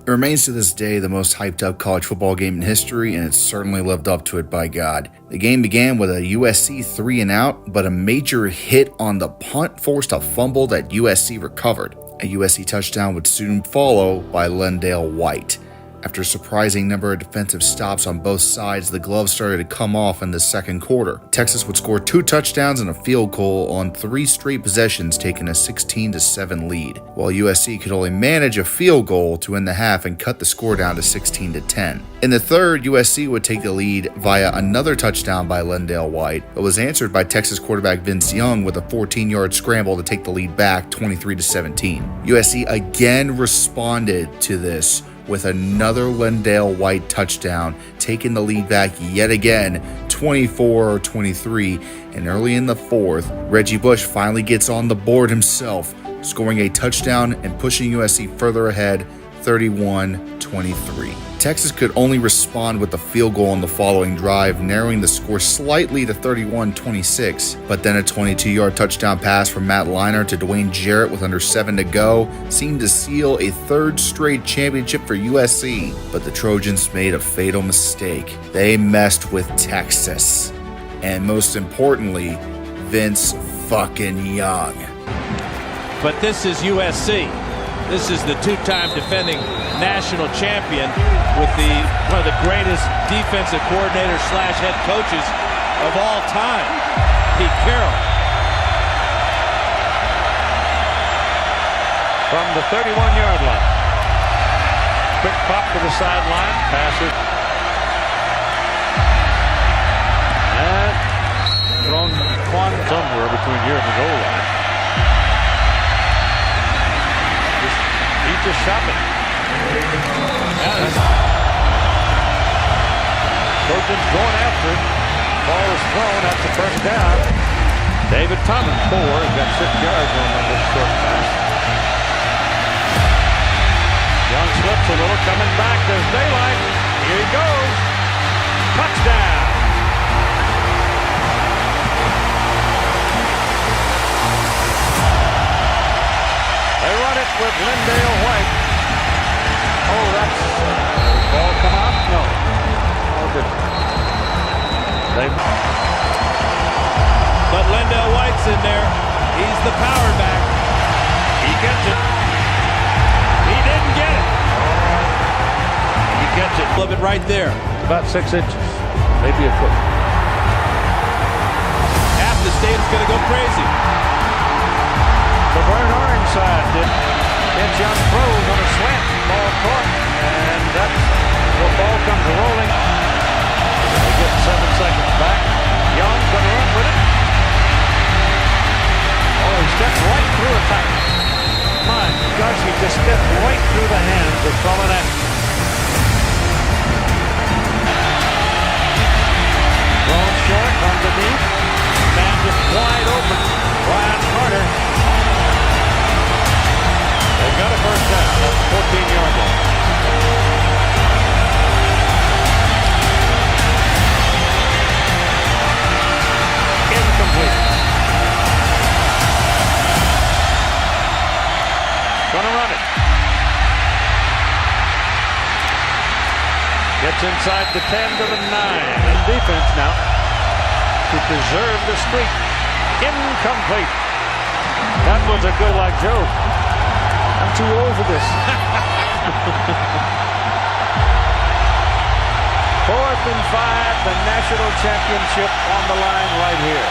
It remains to this day the most hyped up college football game in history, and it's certainly lived up to it by God. The game began with a USC 3-and-out, but a major hit on the punt forced a fumble that USC recovered. A USC touchdown would soon follow by Lendale White. After a surprising number of defensive stops on both sides, the gloves started to come off in the second quarter. Texas would score 2 touchdowns and a field goal on 3 straight possessions, taking a 16-7 lead, while USC could only manage a field goal to end the half and cut the score down to 16-10. In the third, USC would take the lead via another touchdown by Lendale White, but was answered by Texas quarterback Vince Young with a 14-yard scramble to take the lead back 23-17. USC again responded to this with another Lendale White touchdown, taking the lead back yet again, 24-23, and early in the fourth, Reggie Bush finally gets on the board himself, scoring a touchdown and pushing USC further ahead, 31-23. Texas could only respond with the field goal on the following drive, narrowing the score slightly to 31-26, but then a 22-yard touchdown pass from Matt Leinart to Dwayne Jarrett with under 7 to go seemed to seal a 3rd straight championship for USC, but the Trojans made a fatal mistake. They messed with Texas, and most importantly, Vince fucking Young. But this is USC. This is the 2-time defending national champion with one of the greatest defensive coordinators / head coaches of all time, Pete Carroll. From the 31-yard line. quick pop to the sideline. Passes. And thrown Quan somewhere between here and the goal line. He's just shopping. Trojans going after it. Ball is thrown at the first down. David Thomas, 4, has got 6 yards on this short pass. Young slips a little, coming back. There's daylight. Here he goes. Touchdown. They run it with Lindale White. Oh, that's ball come out? No. Oh, good. But Lindale White's in there. He's the power back. He gets it. He didn't get it. He gets it. Flip it right there. About 6 inches. Maybe a foot. Half the stadium's going to go crazy. The burnt orange side did. It's Young throws on a slant. Ball caught. And that's the ball comes rolling. They get 7 seconds back. Young's going to run with it. Oh, he stepped right through a tackle. My gosh, he just stepped right through the hands of Solinet. Thrown short underneath. Man just wide open. Brian Carter. They've got a first down. That's 14-yard line. Incomplete. Gonna run it. Gets inside the 10 to the 9. And defense now to preserve the streak. Incomplete. That was a good like Joe. I'm too old for this. 4th and 5, the national championship on the line right here.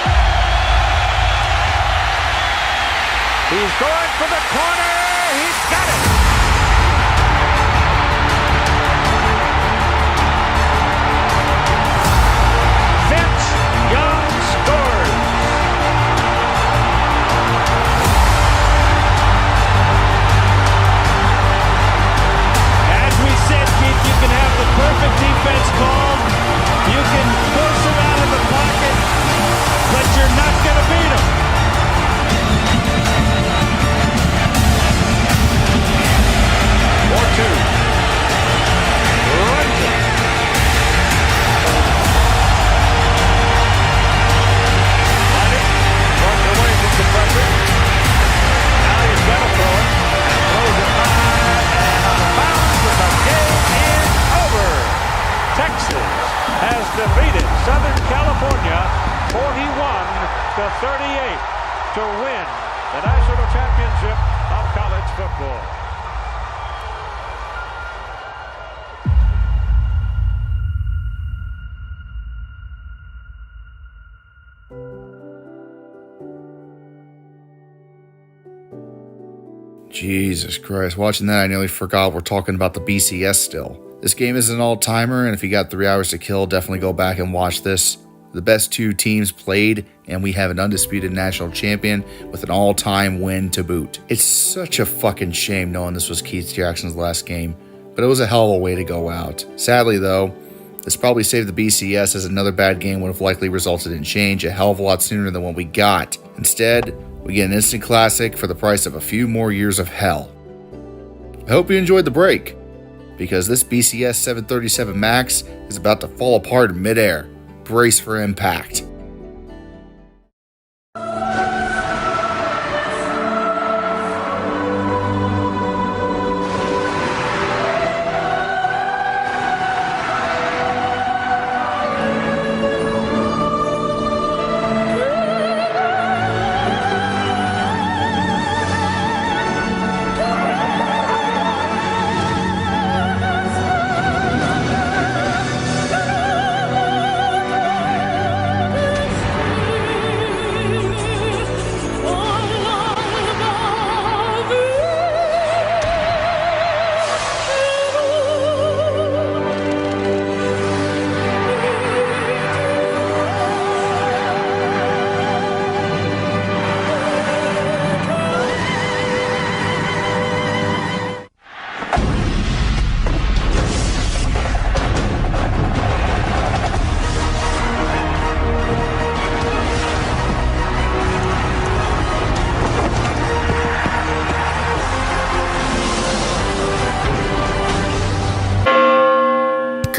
He's going for the corner. He's got it. Vince Young scores. As we said, Keith, you can have the perfect defense called. You can force them out of the pocket, but you're not going to beat them. defeated Southern California 41-38 to win the national championship of college football. Jesus Christ, watching that I nearly forgot we're talking about the BCS still. This game is an all-timer, and if you got 3 hours to kill, definitely go back and watch this. The best two teams played, and we have an undisputed national champion with an all-time win to boot. It's such a fucking shame knowing this was Keith Jackson's last game, but it was a hell of a way to go out. Sadly though, this probably saved the BCS, as another bad game would have likely resulted in change a hell of a lot sooner than what we got. Instead, we get an instant classic for the price of a few more years of hell. I hope you enjoyed the break, because this BCS 737 Max is about to fall apart in midair. Brace for impact.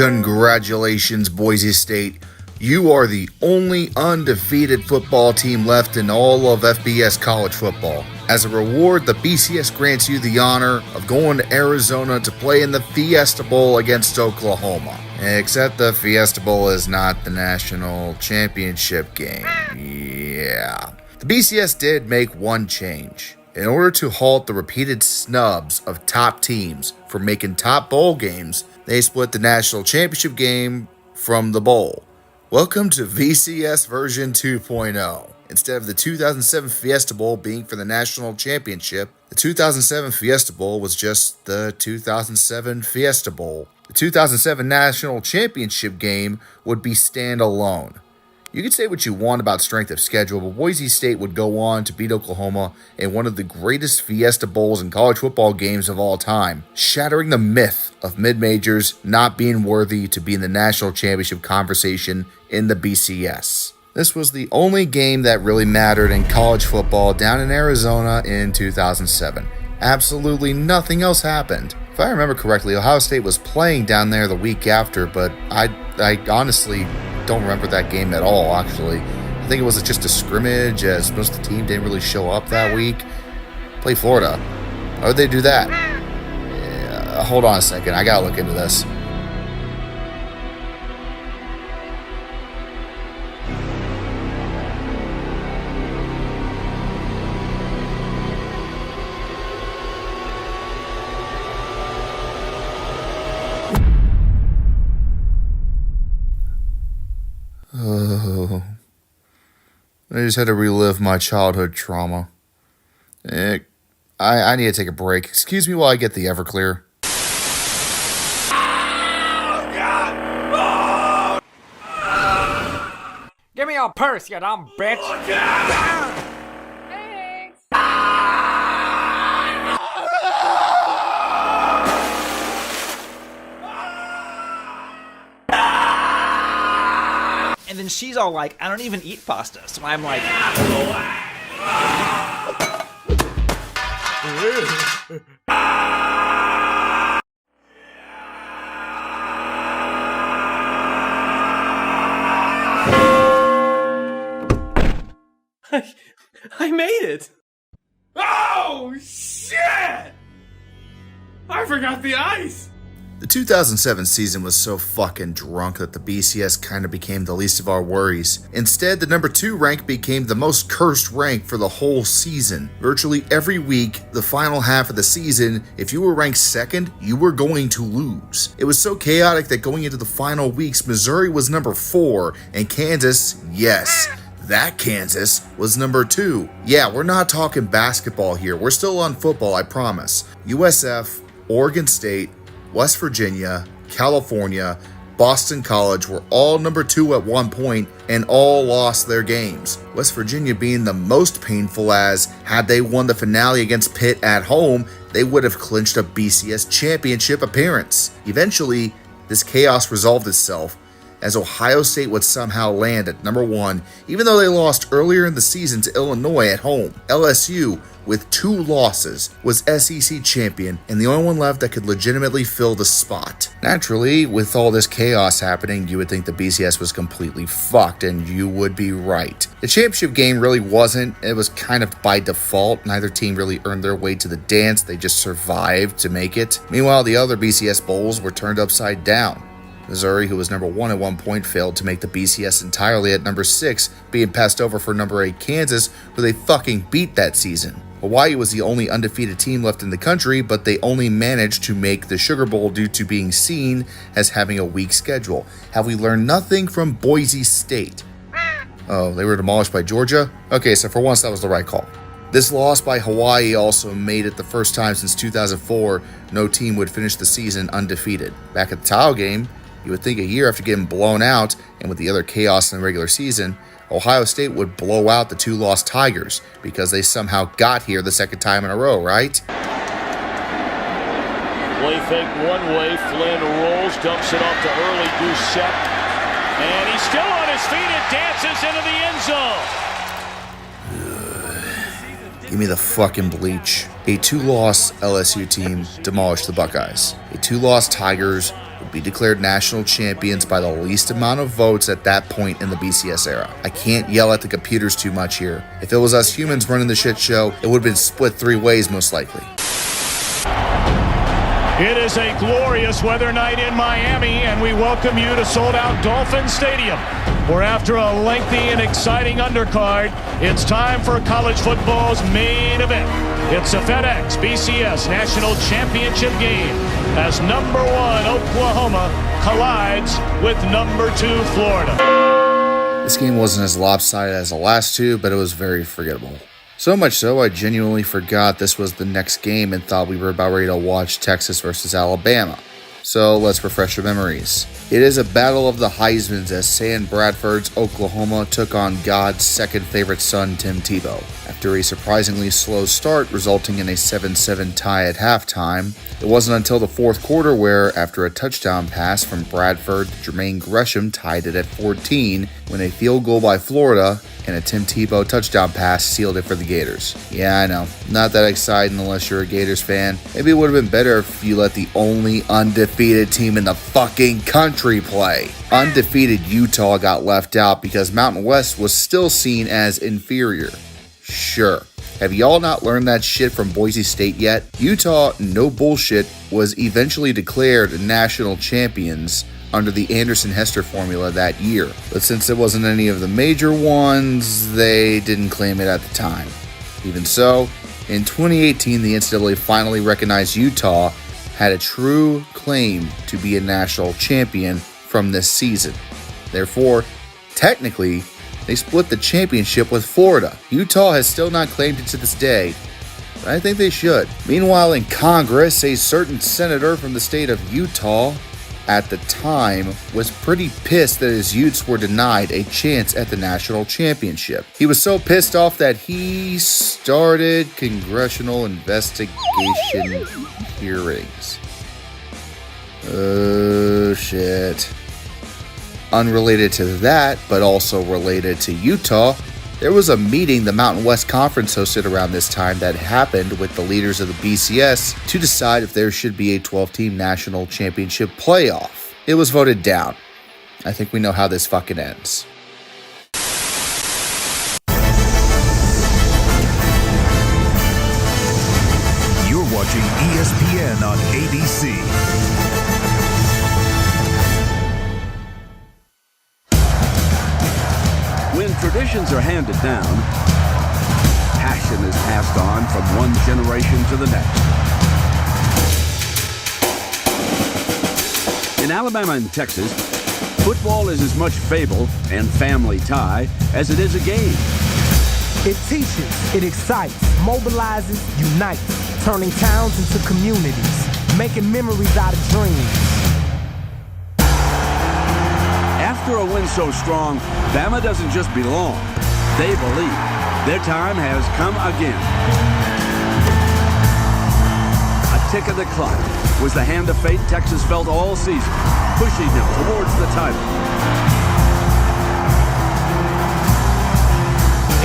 Congratulations, Boise State. You are the only undefeated football team left in all of FBS college football. As a reward, the BCS grants you the honor of going to Arizona to play in the Fiesta Bowl against Oklahoma. Except the Fiesta Bowl is not the national championship game. Yeah. The BCS did make one change. In order to halt the repeated snubs of top teams from making top bowl games, they split the national championship game from the bowl. Welcome to VCS version 2.0. Instead of the 2007 Fiesta Bowl being for the national championship, the 2007 Fiesta Bowl was just the 2007 Fiesta Bowl. The 2007 national championship game would be standalone. You can say what you want about strength of schedule, but Boise State would go on to beat Oklahoma in one of the greatest Fiesta Bowls in college football games of all time, shattering the myth of mid-majors not being worthy to be in the national championship conversation in the BCS. This was the only game that really mattered in college football down in Arizona in 2007. Absolutely nothing else happened. If I remember correctly, Ohio State was playing down there the week after, but I honestly don't remember that game at all, actually. I think it was just a scrimmage, as most of the team didn't really show up that week. Play Florida. Why would they do that? Yeah, hold on a second, I gotta look into this. Oh, I just had to relive my childhood trauma. I need to take a break. Excuse me while I get the Everclear. Give me your purse, you dumb bitch. And then she's all like, I don't even eat pasta. So I'm like, I made it. Oh, shit! I forgot the ice. The 2007 season was so fucking drunk that the BCS kind of became the least of our worries. Instead, the number 2 rank became the most cursed rank for the whole season. Virtually every week, the final half of the season, if you were ranked second, you were going to lose. It was so chaotic that going into the final weeks, Missouri was number 4, and Kansas, yes, that Kansas was number 2. Yeah, we're not talking basketball here. We're still on football, I promise. USF, Oregon State, West Virginia, California, Boston College were all number 2 at one point and all lost their games. West Virginia being the most painful, as had they won the finale against Pitt at home, they would have clinched a BCS championship appearance. Eventually, this chaos resolved itself as Ohio State would somehow land at number 1, even though they lost earlier in the season to Illinois at home. LSU, with 2 losses, was SEC champion and the only one left that could legitimately fill the spot. Naturally, with all this chaos happening, you would think the BCS was completely fucked, and you would be right. The championship game really wasn't. It was kind of by default. Neither team really earned their way to the dance. They just survived to make it. Meanwhile, the other BCS bowls were turned upside down. Missouri, who was number 1 at one point, failed to make the BCS entirely at number 6, being passed over for number 8 Kansas, who they fucking beat that season. Hawaii was the only undefeated team left in the country, but they only managed to make the Sugar Bowl due to being seen as having a weak schedule. Have we learned nothing from Boise State? Oh, they were demolished by Georgia? Okay, so for once that was the right call. This loss by Hawaii also made it the first time since 2004 no team would finish the season undefeated. Back at the title game, you would think a year after getting blown out, and with the other chaos in the regular season, Ohio State would blow out the 2-loss Tigers because they somehow got here the second time in a row, right? Play fake one way, Flynn rolls, dumps it off to early Doucette, and he's still on his feet and dances into the end zone. Give me the fucking bleach. A 2-loss LSU team demolished the Buckeyes. A 2-loss Tigers would be declared national champions by the least amount of votes at that point in the BCS era. I can't yell at the computers too much here. If it was us humans running the shit show, it would have been split 3 ways most likely. It is a glorious weather night in Miami, and we welcome you to sold-out Dolphin Stadium, where after a lengthy and exciting undercard, it's time for college football's main event. It's a FedEx BCS National Championship game as number 1 Oklahoma collides with number 2 Florida. This game wasn't as lopsided as the last two, but it was very forgettable. So much so, I genuinely forgot this was the next game and thought we were about ready to watch Texas versus Alabama. So let's refresh your memories. It is a battle of the Heismans as Sam Bradford's Oklahoma took on God's second favorite son, Tim Tebow. After a surprisingly slow start resulting in a 7-7 tie at halftime, it wasn't until the fourth quarter where, after a touchdown pass from Bradford, Jermaine Gresham tied it at 14 when a field goal by Florida and a Tim Tebow touchdown pass sealed it for the Gators. Yeah, I know, not that exciting unless you're a Gators fan. Maybe it would have been better if you let the only undefeated team in the fucking country play. Undefeated Utah got left out because Mountain West was still seen as inferior. Sure. Have y'all not learned that shit from Boise State yet? Utah, no bullshit, was eventually declared national champions under the Anderson-Hester formula that year. But since it wasn't any of the major ones, they didn't claim it at the time. Even so, in 2018, the NCAA finally recognized Utah had a true claim to be a national champion from this season. Therefore, technically, they split the championship with Florida. Utah has still not claimed it to this day, but I think they should. Meanwhile, in Congress, a certain senator from the state of Utah at the time was pretty pissed that his Utes were denied a chance at the national championship. He was so pissed off that he started congressional investigation hearings. Oh shit. Unrelated to that, but also related to Utah, there was a meeting the Mountain West Conference hosted around this time that happened with the leaders of the BCS to decide if there should be a 12-team national championship playoff. It was voted down. I think we know how this fucking ends. You're watching ESPN on ABC. When traditions are handed down, passion is passed on from one generation to the next. In Alabama and Texas, football is as much fable and family tie as it is a game. It teaches, it excites, mobilizes, unites, turning towns into communities, making memories out of dreams. After a win so strong, Bama doesn't just belong, they believe. Their time has come again. A tick of the clock was the hand of fate Texas felt all season, pushing them towards the title.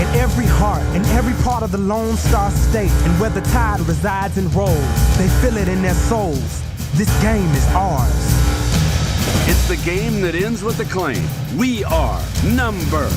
In every heart, in every part of the Lone Star State, and where the tide resides and rolls, they feel it in their souls. This game is ours. It's the game that ends with the claim, we are number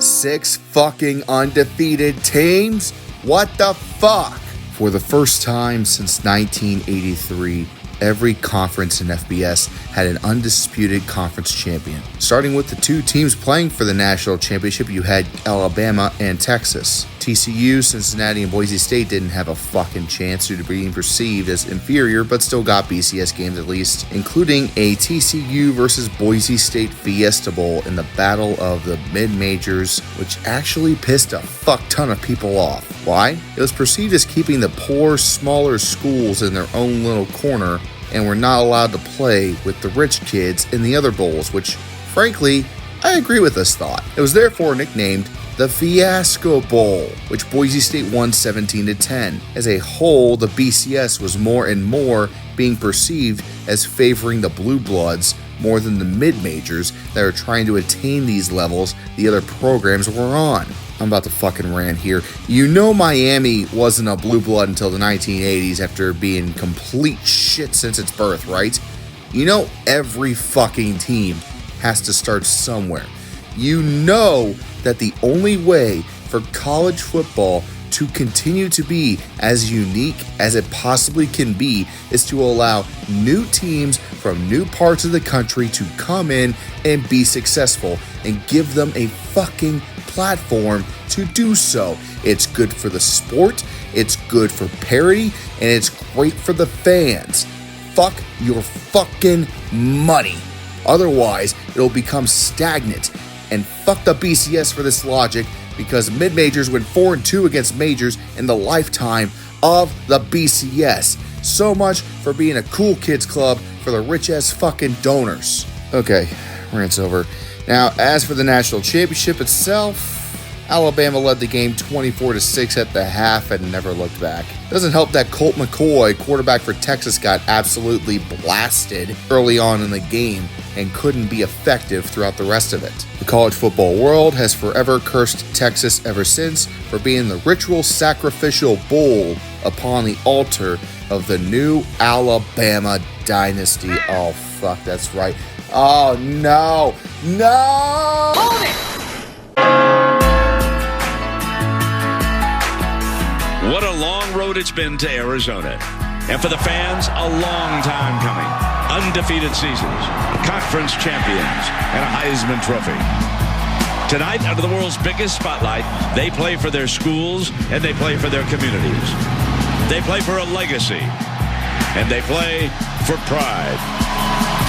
6 fucking undefeated teams? What the fuck? For the first time since 1983, every conference in FBS had an undisputed conference champion. Starting with the 2 teams playing for the national championship, you had Alabama and Texas. TCU, Cincinnati, and Boise State didn't have a fucking chance due to being perceived as inferior, but still got BCS games at least, including a TCU versus Boise State Fiesta Bowl in the battle of the mid-majors, which actually pissed a fuck ton of people off. Why? It was perceived as keeping the poor, smaller schools in their own little corner and were not allowed to play with the rich kids in the other bowls, which, frankly, I agree with this thought. It was therefore nicknamed the Fiasco Bowl, which Boise State won 17-10. As a whole, the BCS was more and more being perceived as favoring the Blue Bloods more than the mid-majors that are trying to attain these levels the other programs were on. I'm about to fucking rant here. You know Miami wasn't a blue blood until the 1980s after being complete shit since its birth, right? You know every fucking team has to start somewhere. You know that the only way for college football to continue to be as unique as it possibly can be is to allow new teams from new parts of the country to come in and be successful and give them a fucking platform to do so. It's good for the sport, it's good for parity, and it's great for the fans. Fuck your fucking money. Otherwise, it'll become stagnant. And fuck the BCS for this logic, because mid-majors went 4-2 against majors in the lifetime of the BCS. So much for being a cool kids club for the rich-ass fucking donors. Okay, rant's over. Now, as for the national championship itself, Alabama led the game 24-6 at the half and never looked back. Doesn't help that Colt McCoy, quarterback for Texas, got absolutely blasted early on in the game and couldn't be effective throughout the rest of it. The college football world has forever cursed Texas ever since for being the ritual sacrificial bull upon the altar of the new Alabama dynasty. Oh, fuck, that's right. Oh, no. No! Hold it! What a long road it's been to Arizona. And for the fans, a long time coming. Undefeated seasons, conference champions, and a Heisman Trophy. Tonight, under the world's biggest spotlight, they play for their schools and they play for their communities. They play for a legacy. And they play for pride.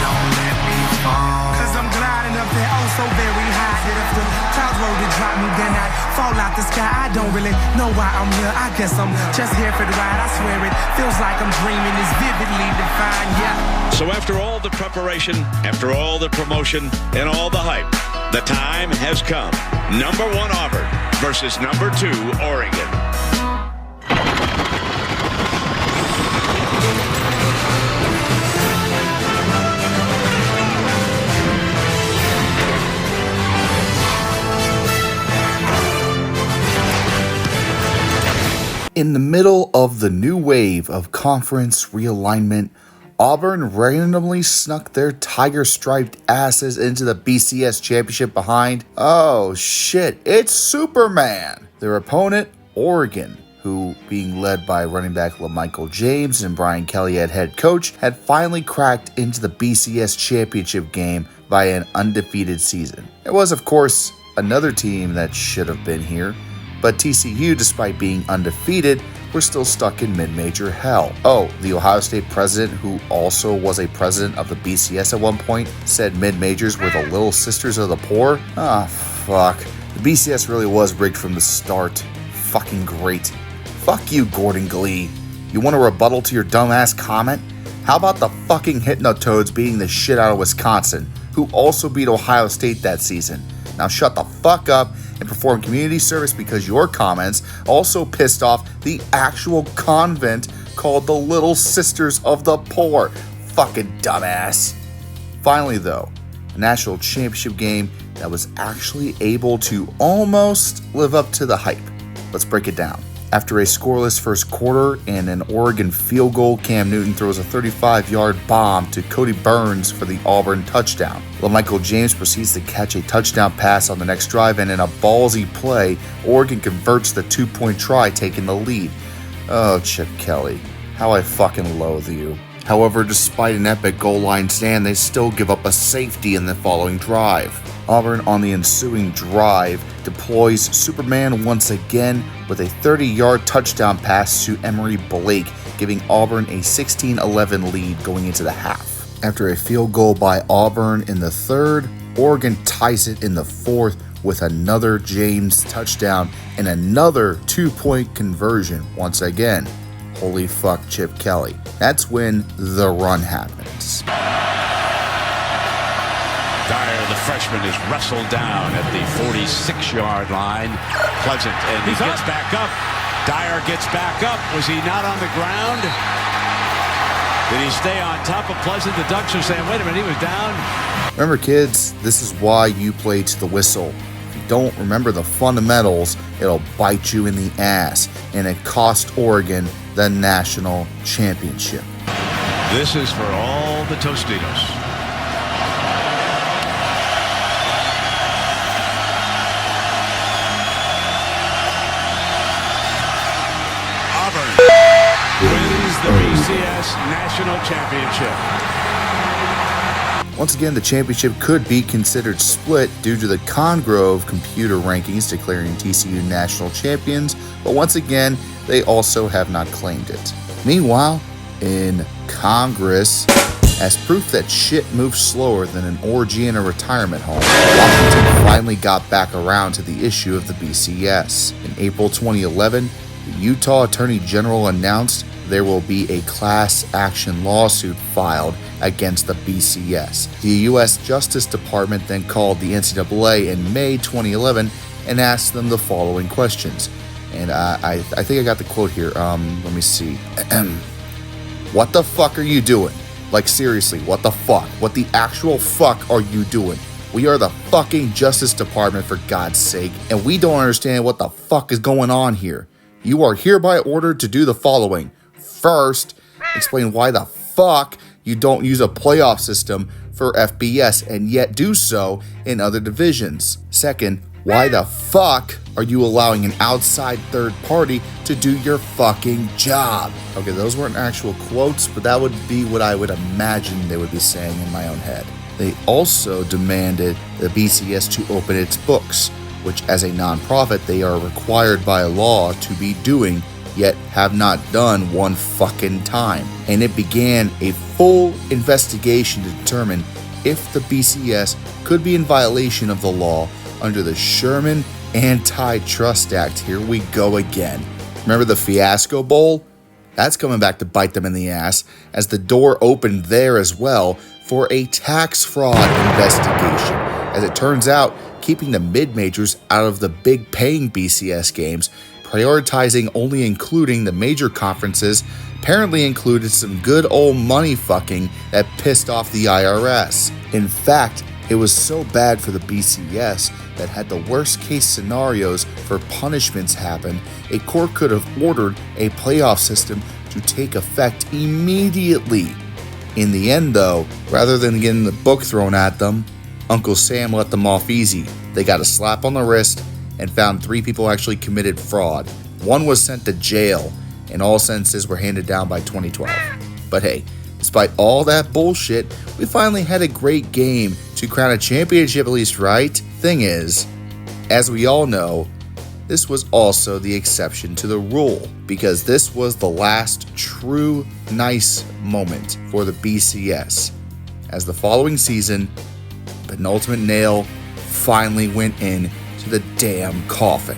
Don't let me fall. 'Cause I'm gliding up there, oh so very high. That if the clouds were to drop me, then I'd fall out the sky. I don't really know why I'm here. I guess I'm just here for the ride. I swear it feels like I'm dreaming. It's vividly defined, yeah. So after all the preparation, after all the promotion, and all the hype, the time has come. Number 1 Auburn versus number 2 Oregon. In the middle of the new wave of conference realignment, Auburn randomly snuck their tiger-striped asses into the BCS championship behind, oh shit, it's Superman! Their opponent, Oregon, who, being led by running back LaMichael James and Brian Kelly at head coach, had finally cracked into the BCS championship game by an undefeated season. There was, of course, another team that should have been here, but TCU, despite being undefeated, were still stuck in mid-major hell. Oh, the Ohio State president, who also was a president of the BCS at one point, said mid-majors were the little sisters of the poor? Ah, fuck. The BCS really was rigged from the start. Fucking great. Fuck you, Gordon Glee. You want a rebuttal to your dumbass comment? How about the fucking Hypnotoads beating the shit out of Wisconsin, who also beat Ohio State that season? Now shut the fuck up and perform community service, because your comments also pissed off the actual convent called the Little Sisters of the Poor. Fucking dumbass. Finally though, a national championship game that was actually able to almost live up to the hype. Let's break it down. After a scoreless first quarter and an Oregon field goal, Cam Newton throws a 35-yard bomb to Cody Burns for the Auburn touchdown. LaMichael James proceeds to catch a touchdown pass on the next drive, and in a ballsy play, Oregon converts the 2-point try, taking the lead. Oh, Chip Kelly, how I fucking loathe you. However, despite an epic goal line stand, they still give up a safety in the following drive. Auburn, on the ensuing drive, deploys Superman once again with a 30-yard touchdown pass to Emory Blake, giving Auburn a 16-11 lead going into the half. After a field goal by Auburn in the third, Oregon ties it in the fourth with another James touchdown and another 2-point conversion once again. Holy fuck, Chip Kelly. That's when the run happens. Dyer, the freshman, is wrestled down at the 46-yard line. Pleasant, and he gets back up. Dyer gets back up. Was he not on the ground? Did he stay on top of Pleasant? The Ducks are saying, wait a minute, he was down. Remember, kids, this is why you play to the whistle. If you don't remember the fundamentals, it'll bite you in the ass, and it cost Oregon the national championship. This is for all the Tostitos. Wins the BCS National Championship. Once again, the championship could be considered split due to the Congrove computer rankings declaring TCU national champions, but once again, they also have not claimed it. Meanwhile, in Congress, as proof that shit moves slower than an orgy in a retirement home, Washington finally got back around to the issue of the BCS. In April 2011, the Utah Attorney General announced there will be a class action lawsuit filed against the BCS. The U.S. Justice Department then called the NCAA in May 2011 and asked them the following questions. And I think I got the quote here. Let me see. What the fuck are you doing? Like, seriously, what the fuck? What the actual fuck are you doing? We are the fucking Justice Department, for God's sake, and we don't understand what the fuck is going on here. You are hereby ordered to do the following. First, explain why the fuck you don't use a playoff system for FBS and yet do so in other divisions. Second, why the fuck are you allowing an outside third party to do your fucking job? Okay, those weren't actual quotes, but that would be what I would imagine they would be saying in my own head. They also demanded the BCS to open its books, which as a nonprofit they are required by law to be doing, yet have not done one fucking time. And it began a full investigation to determine if the BCS could be in violation of the law under the Sherman Antitrust Act. Here we go again. Remember the Fiasco Bowl? That's coming back to bite them in the ass, as the door opened there as well for a tax fraud investigation. As it turns out, keeping the mid-majors out of the big paying BCS games, prioritizing only including the major conferences, apparently included some good old money fucking that pissed off the IRS. In fact, it was so bad for the BCS that had the worst case scenarios for punishments happen, a court could have ordered a playoff system to take effect immediately. In the end though, rather than getting the book thrown at them, Uncle Sam let them off easy. They got a slap on the wrist and found 3 people actually committed fraud. 1 was sent to jail, and all sentences were handed down by 2012. But hey, despite all that bullshit, we finally had a great game to crown a championship at least, right? Thing is, as we all know, this was also the exception to the rule, because this was the last true nice moment for the BCS, as the following season, penultimate nail finally went in to the damn coffin.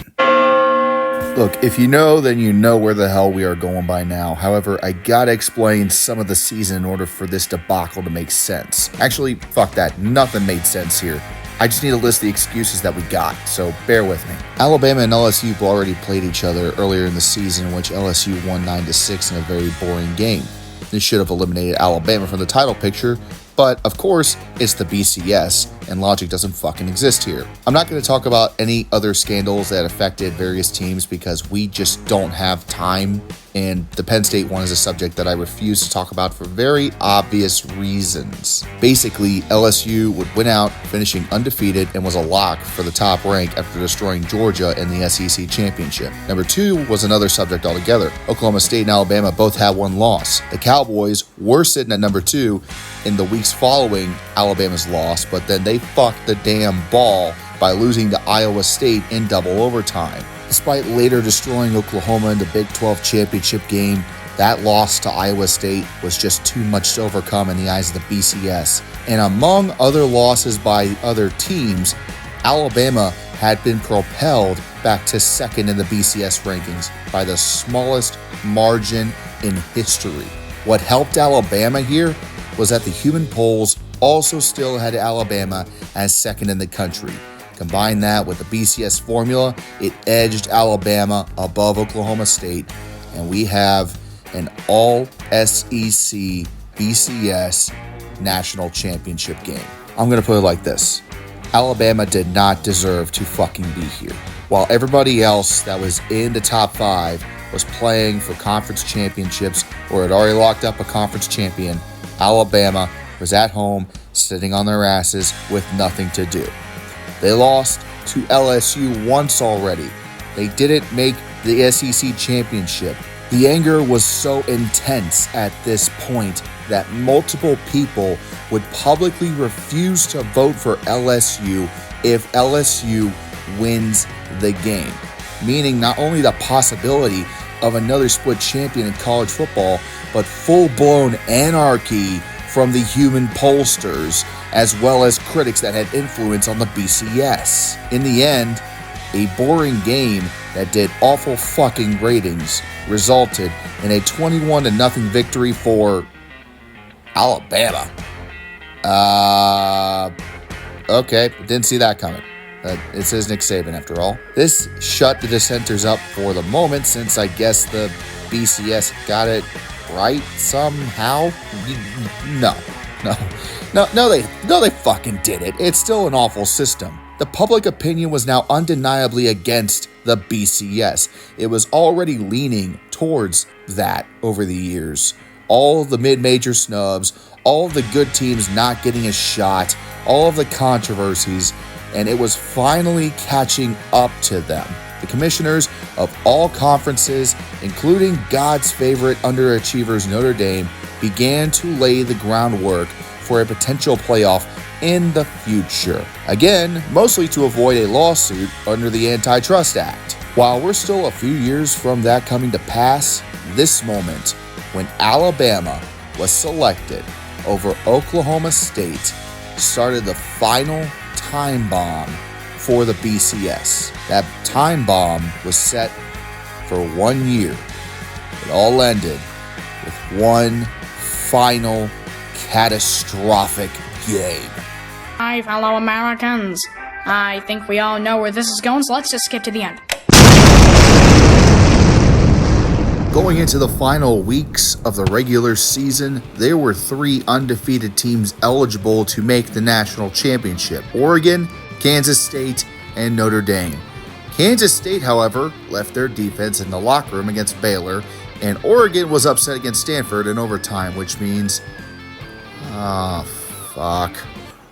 Look, if you know, then you know where the hell we are going by now. However, I gotta explain some of the season in order for this debacle to make sense. Actually, fuck that. Nothing made sense here. I just need to list the excuses that we got, so bear with me. Alabama and LSU have already played each other earlier in the season, in which LSU won 9-6 in a very boring game. This should have eliminated Alabama from the title picture, but of course, it's the BCS, and logic doesn't fucking exist here. I'm not going to talk about any other scandals that affected various teams because we just don't have time, and the Penn State one is a subject that I refuse to talk about for very obvious reasons. Basically, LSU would win out, finishing undefeated, and was a lock for the top rank after destroying Georgia in the SEC championship. Number 2 was another subject altogether. Oklahoma State and Alabama both had 1 loss. The Cowboys were sitting at number 2 in the weeks following Alabama's loss, but then they fucked the damn ball by losing to Iowa State in double overtime. Despite later destroying Oklahoma in the Big 12 championship game, that loss to Iowa State was just too much to overcome in the eyes of the BCS. And among other losses by other teams, Alabama had been propelled back to 2nd in the BCS rankings by the smallest margin in history. What helped Alabama here was that the human polls also still had Alabama as 2nd in the country. Combine that with the BCS formula, it edged Alabama above Oklahoma State, and we have an all-SEC BCS national championship game. I'm going to put it like this. Alabama did not deserve to fucking be here. While everybody else that was in the top 5 was playing for conference championships or had already locked up a conference champion, Alabama was at home sitting on their asses with nothing to do. They lost to LSU once already. They didn't make the SEC championship. The anger was so intense at this point that multiple people would publicly refuse to vote for LSU if LSU wins the game, meaning not only the possibility of another split champion in college football, but full-blown anarchy from the human pollsters, as well as critics that had influence on the BCS. In the end, a boring game that did awful fucking ratings resulted in a 21-0 victory for Alabama. Okay, didn't see that coming. It says Nick Saban after all. This shut the dissenters up for the moment, since I guess the BCS got it right somehow. No, they fucking did it. It's still an awful system. The public opinion was now undeniably against the BCS. It was already leaning towards that over the years. All of the mid-major snubs, all of the good teams not getting a shot, all of the controversies, and it was finally catching up to them. The commissioners of all conferences, including God's favorite underachievers Notre Dame, began to lay the groundwork for a potential playoff in the future. Again, mostly to avoid a lawsuit under the Antitrust Act. While we're still a few years from that coming to pass, this moment, when Alabama was selected over Oklahoma State, started the final time bomb for the BCS. That time bomb was set for 1 year. It all ended with one final catastrophic game. Hi, fellow Americans. I think we all know where this is going, so let's just skip to the end. Going into the final weeks of the regular season, there were 3 undefeated teams eligible to make the national championship: Oregon, Kansas State, and Notre Dame. Kansas State, however, left their defense in the locker room against Baylor, and Oregon was upset against Stanford in overtime, which means... fuck.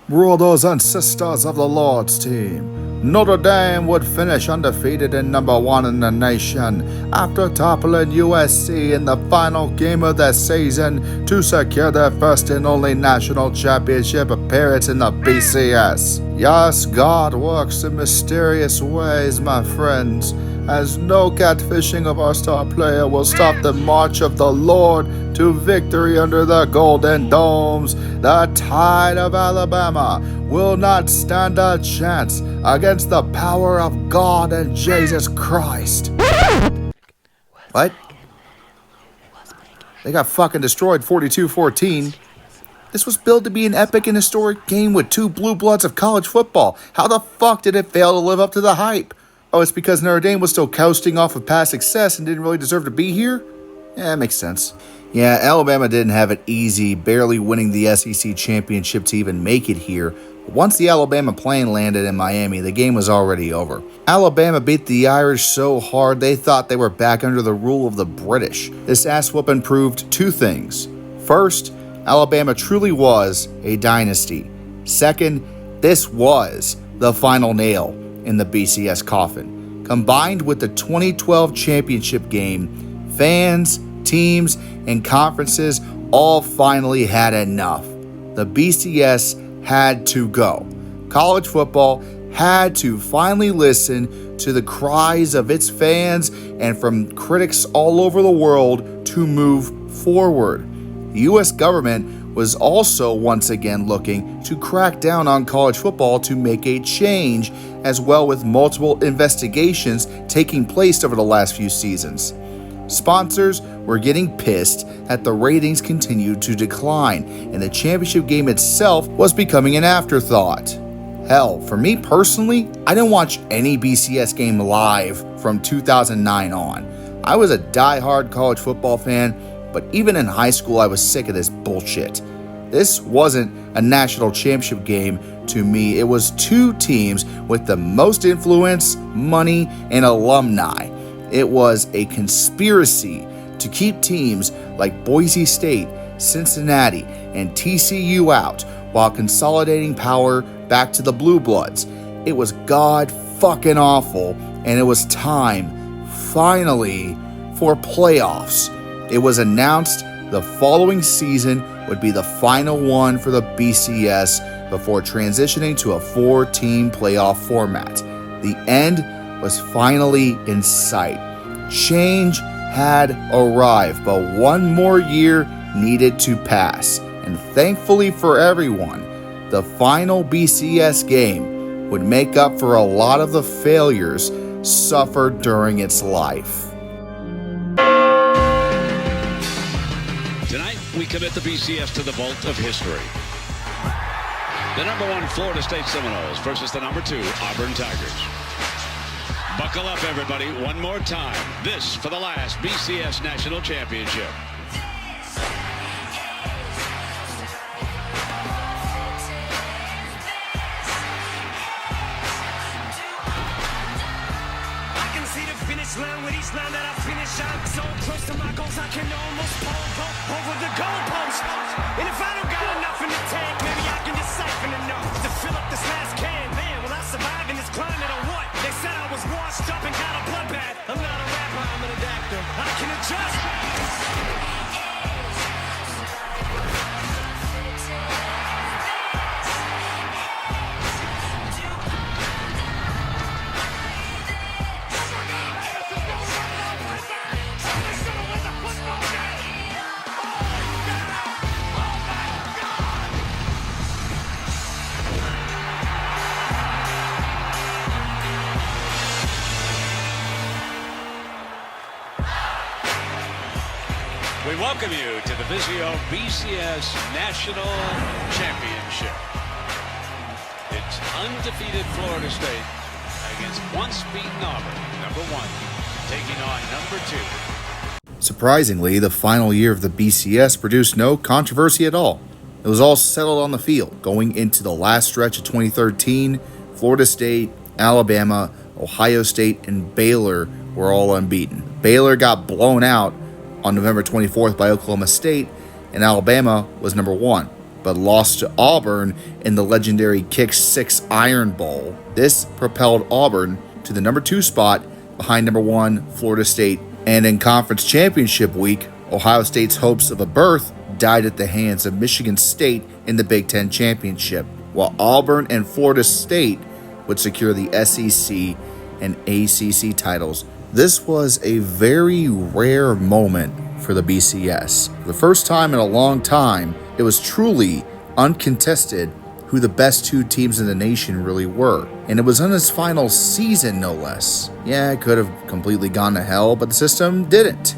Brothers and sisters of the Lord's team, Notre Dame would finish undefeated and number 1 in the nation after toppling USC in the final game of the season to secure their first and only national championship appearance in the BCS. Yes, God works in mysterious ways, my friends, as no catfishing of our star player will stop the march of the Lord to victory under the golden domes. The tide of Alabama will not stand a chance against the power of God and Jesus Christ. What? They got fucking destroyed 42-14. This was billed to be an epic and historic game with 2 blue bloods of college football. How the fuck did it fail to live up to the hype? Oh, it's because Notre Dame was still coasting off of past success and didn't really deserve to be here? Yeah, that makes sense. Yeah, Alabama didn't have it easy, barely winning the SEC championship to even make it here. Once the Alabama plane landed in Miami, the game was already over. Alabama beat the Irish so hard they thought they were back under the rule of the British. This ass-whooping proved 2 things. First, Alabama truly was a dynasty. Second, this was the final nail in the BCS coffin. Combined with the 2012 championship game, fans, teams, and conferences all finally had enough. The BCS had to go. College football had to finally listen to the cries of its fans and from critics all over the world to move forward. The U.S. government was also once again looking to crack down on college football to make a change, as well with multiple investigations taking place over the last few seasons. Sponsors were getting pissed that the ratings continued to decline, and the championship game itself was becoming an afterthought. Hell, for me personally, I didn't watch any BCS game live from 2009 on. I was a die-hard college football fan, but even in high school I was sick of this bullshit. This wasn't a national championship game to me, it was two teams with the most influence, money, and alumni. It was a conspiracy to keep teams like Boise State, Cincinnati, and TCU out while consolidating power back to the Blue Bloods. It was god fucking awful, and it was time, finally, for playoffs. It was announced the following season would be the final one for the BCS before transitioning to a 4-team playoff format. The end was finally in sight. Change had arrived, but one more year needed to pass. And thankfully for everyone, the final BCS game would make up for a lot of the failures suffered during its life. Tonight, we commit the BCS to the vault of history. The number 1 Florida State Seminoles versus the number 2 Auburn Tigers. Buckle up, everybody, one more time. This for the last BCS National Championship. Line with each line that I finish, I'm so close to my goals I can almost pull over the goalpost. And if I don't got enough in the tank, maybe I can just siphon enough to fill up this last can. Man, will I survive in this climate or what? They said I was washed up and got a bloodbath. I'm not a rapper, I'm an adapter. I can adjust. We welcome you to the Vizio BCS National Championship. It's undefeated Florida State against once beaten Auburn, number 1, taking on number 2. Surprisingly, the final year of the BCS produced no controversy at all. It was all settled on the field. Going into the last stretch of 2013, Florida State, Alabama, Ohio State, and Baylor were all unbeaten. Baylor got blown out on November 24th by Oklahoma State, and Alabama was number 1, but lost to Auburn in the legendary Kick 6 Iron Bowl. This propelled Auburn to the number 2 spot behind number 1 Florida State, and in Conference Championship Week, Ohio State's hopes of a berth died at the hands of Michigan State in the Big Ten Championship, while Auburn and Florida State would secure the SEC and ACC titles. This was a very rare moment for the BCS. For the first time in a long time, it was truly uncontested who the best 2 teams in the nation really were. And it was in its final season, no less. Yeah, it could have completely gone to hell, but the system didn't.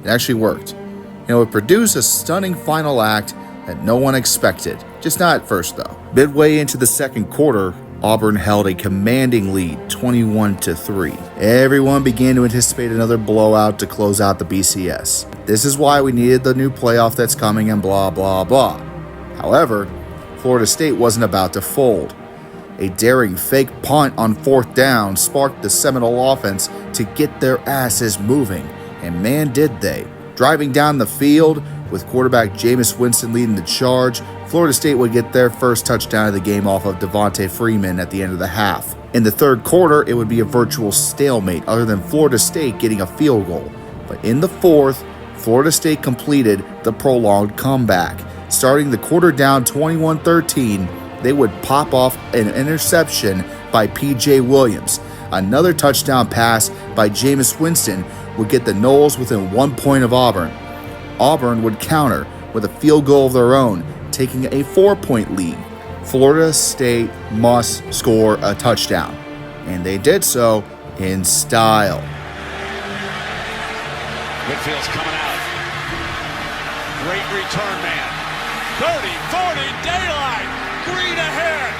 It actually worked. And it would produce a stunning final act that no one expected. Just not at first, though. Midway into the second quarter, Auburn held a commanding lead, 21-3. Everyone began to anticipate another blowout to close out the BCS. This is why we needed the new playoff that's coming and blah, blah, blah. However, Florida State wasn't about to fold. A daring fake punt on 4th down sparked the Seminole offense to get their asses moving, and man did they. Driving down the field, with quarterback Jameis Winston leading the charge, Florida State would get their first touchdown of the game off of Devontae Freeman at the end of the half. In the third quarter, it would be a virtual stalemate other than Florida State getting a field goal. But in the fourth, Florida State completed the prolonged comeback. Starting the quarter down 21-13, they would pop off an interception by P.J. Williams. Another touchdown pass by Jameis Winston would get the Noles within 1 point of Auburn. Auburn would counter with a field goal of their own, taking a 4-point lead. Florida State must score a touchdown, and they did so in style. Whitfield's coming out. Great return man. 30, 40, daylight. Green ahead.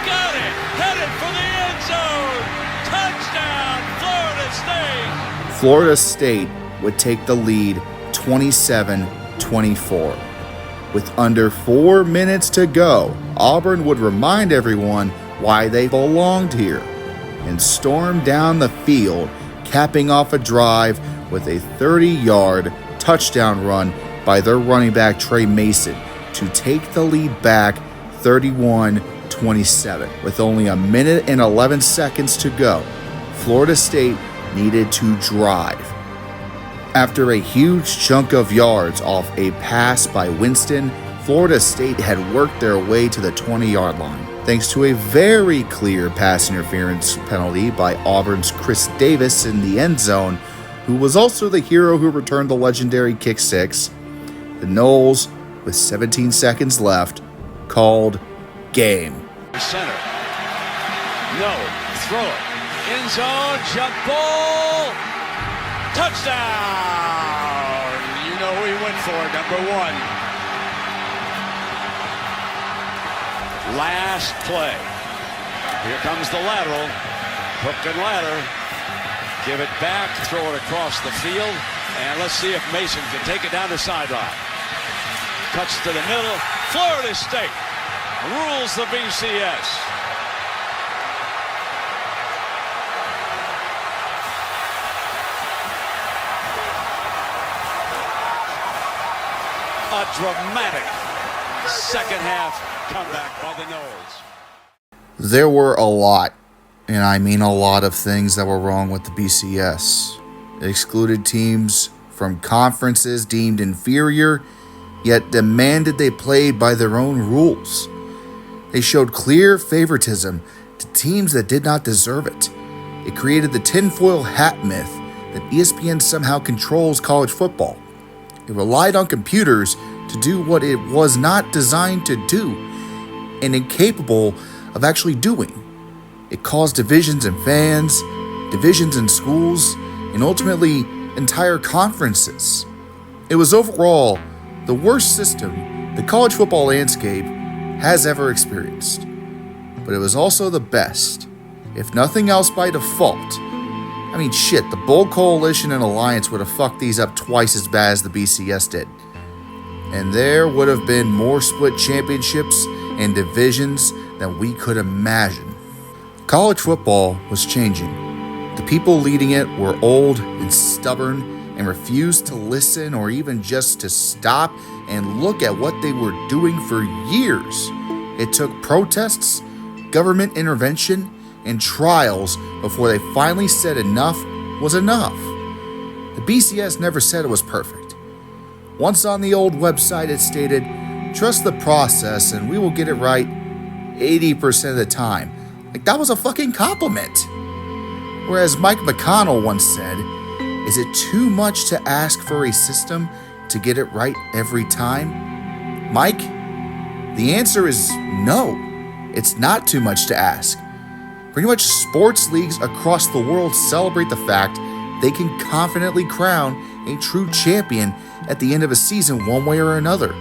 Got it. Headed for the end zone. Touchdown, Florida State. Florida State would take the lead 27-24. With under 4 minutes to go, Auburn would remind everyone why they belonged here and storm down the field, capping off a drive with a 30-yard touchdown run by their running back Trey Mason to take the lead back 31-27. With only a minute and 11 seconds to go, Florida State needed to drive. After a huge chunk of yards off a pass by Winston, Florida State had worked their way to the 20-yard line, thanks to a very clear pass interference penalty by Auburn's Chris Davis in the end zone, who was also the hero who returned the legendary kick six. The Noles, with 17 seconds left, called game. Center. No. Throw it. End zone. Jump ball. Touchdown. You know who he went for. Number 1. Last play. Here comes the lateral. Hook and ladder. Give it back. Throw it across the field. And let's see if Mason can take it down the sideline. Cuts to the middle. Florida State rules the BCS. A dramatic second half comeback by the Noles. There were a lot, and I mean a lot of things that were wrong with the BCS. It excluded teams from conferences deemed inferior, yet demanded they play by their own rules. They showed clear favoritism to teams that did not deserve it. It created the tinfoil hat myth that ESPN somehow controls college football. It relied on computers to do what it was not designed to do and incapable of actually doing. It caused divisions in fans, divisions in schools, and ultimately entire conferences. It was overall the worst system the college football landscape has ever experienced. But it was also the best, if nothing else by default. I mean, shit, the Bowl Coalition and Alliance would have fucked these up twice as bad as the BCS did. And there would have been more split championships and divisions than we could imagine. College football was changing. The people leading it were old and stubborn and refused to listen or even just to stop and look at what they were doing for years. It took protests, government intervention, and trials before they finally said enough was enough. The BCS never said it was perfect. Once on the old website, it stated, "Trust the process and we will get it right 80% of the time." Like, that was a fucking compliment. Whereas Mike McConnell once said, "Is it too much to ask for a system to get it right every time?" Mike, the answer is no. It's not too much to ask. Pretty much sports leagues across the world celebrate the fact they can confidently crown a true champion at the end of a season one way or another.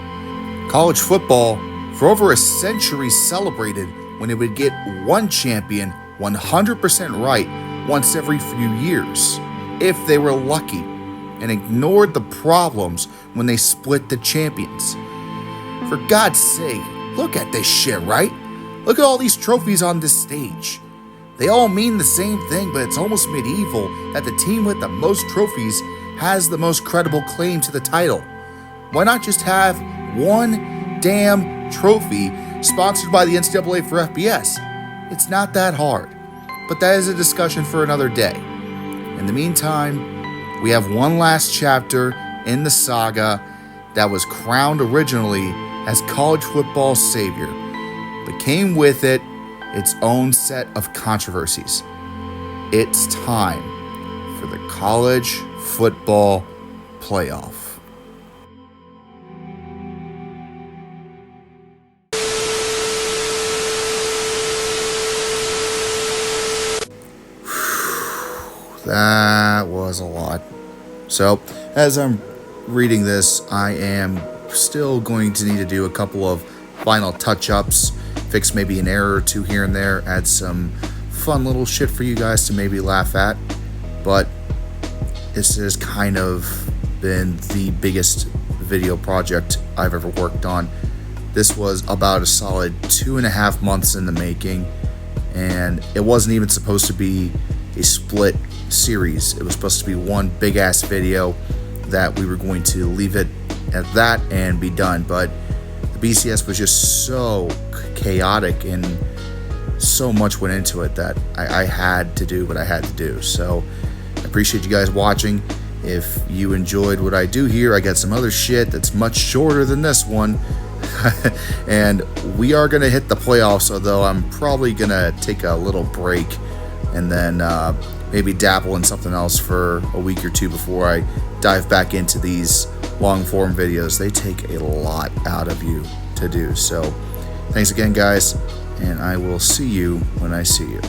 College football, for over a century, celebrated when it would get one champion 100% right once every few years, if they were lucky, and ignored the problems when they split the champions. For God's sake, look at this shit, right? Look at all these trophies on this stage. They all mean the same thing, but it's almost medieval that the team with the most trophies has the most credible claim to the title. Why not just have one damn trophy sponsored by the NCAA for FBS? It's not that hard, but that is a discussion for another day. In the meantime, we have one last chapter in the saga that was crowned originally as college football's savior, but came with it its own set of controversies. It's time for the college football playoff. That was a lot. So, as I'm reading this, I am still going to need to do a couple of final touch-ups, fix maybe an error or two here and there, add some fun little shit for you guys to maybe laugh at. But this has kind of been the biggest video project I've ever worked on. This was about a solid 2.5 months in the making, and it wasn't even supposed to be a split series. It was supposed to be one big ass video that we were going to leave it at that and be done, but the BCS was just so chaotic and so much went into it that I had to do what I had to do. So I appreciate you guys watching. If you enjoyed what I do here, I got some other shit that's much shorter than this one. And we are going to hit the playoffs, although I'm probably going to take a little break and then maybe dabble in something else for a week or two before I dive back into these long form videos. They take a lot out of you to do. So thanks again, guys, and I will see you when I see you.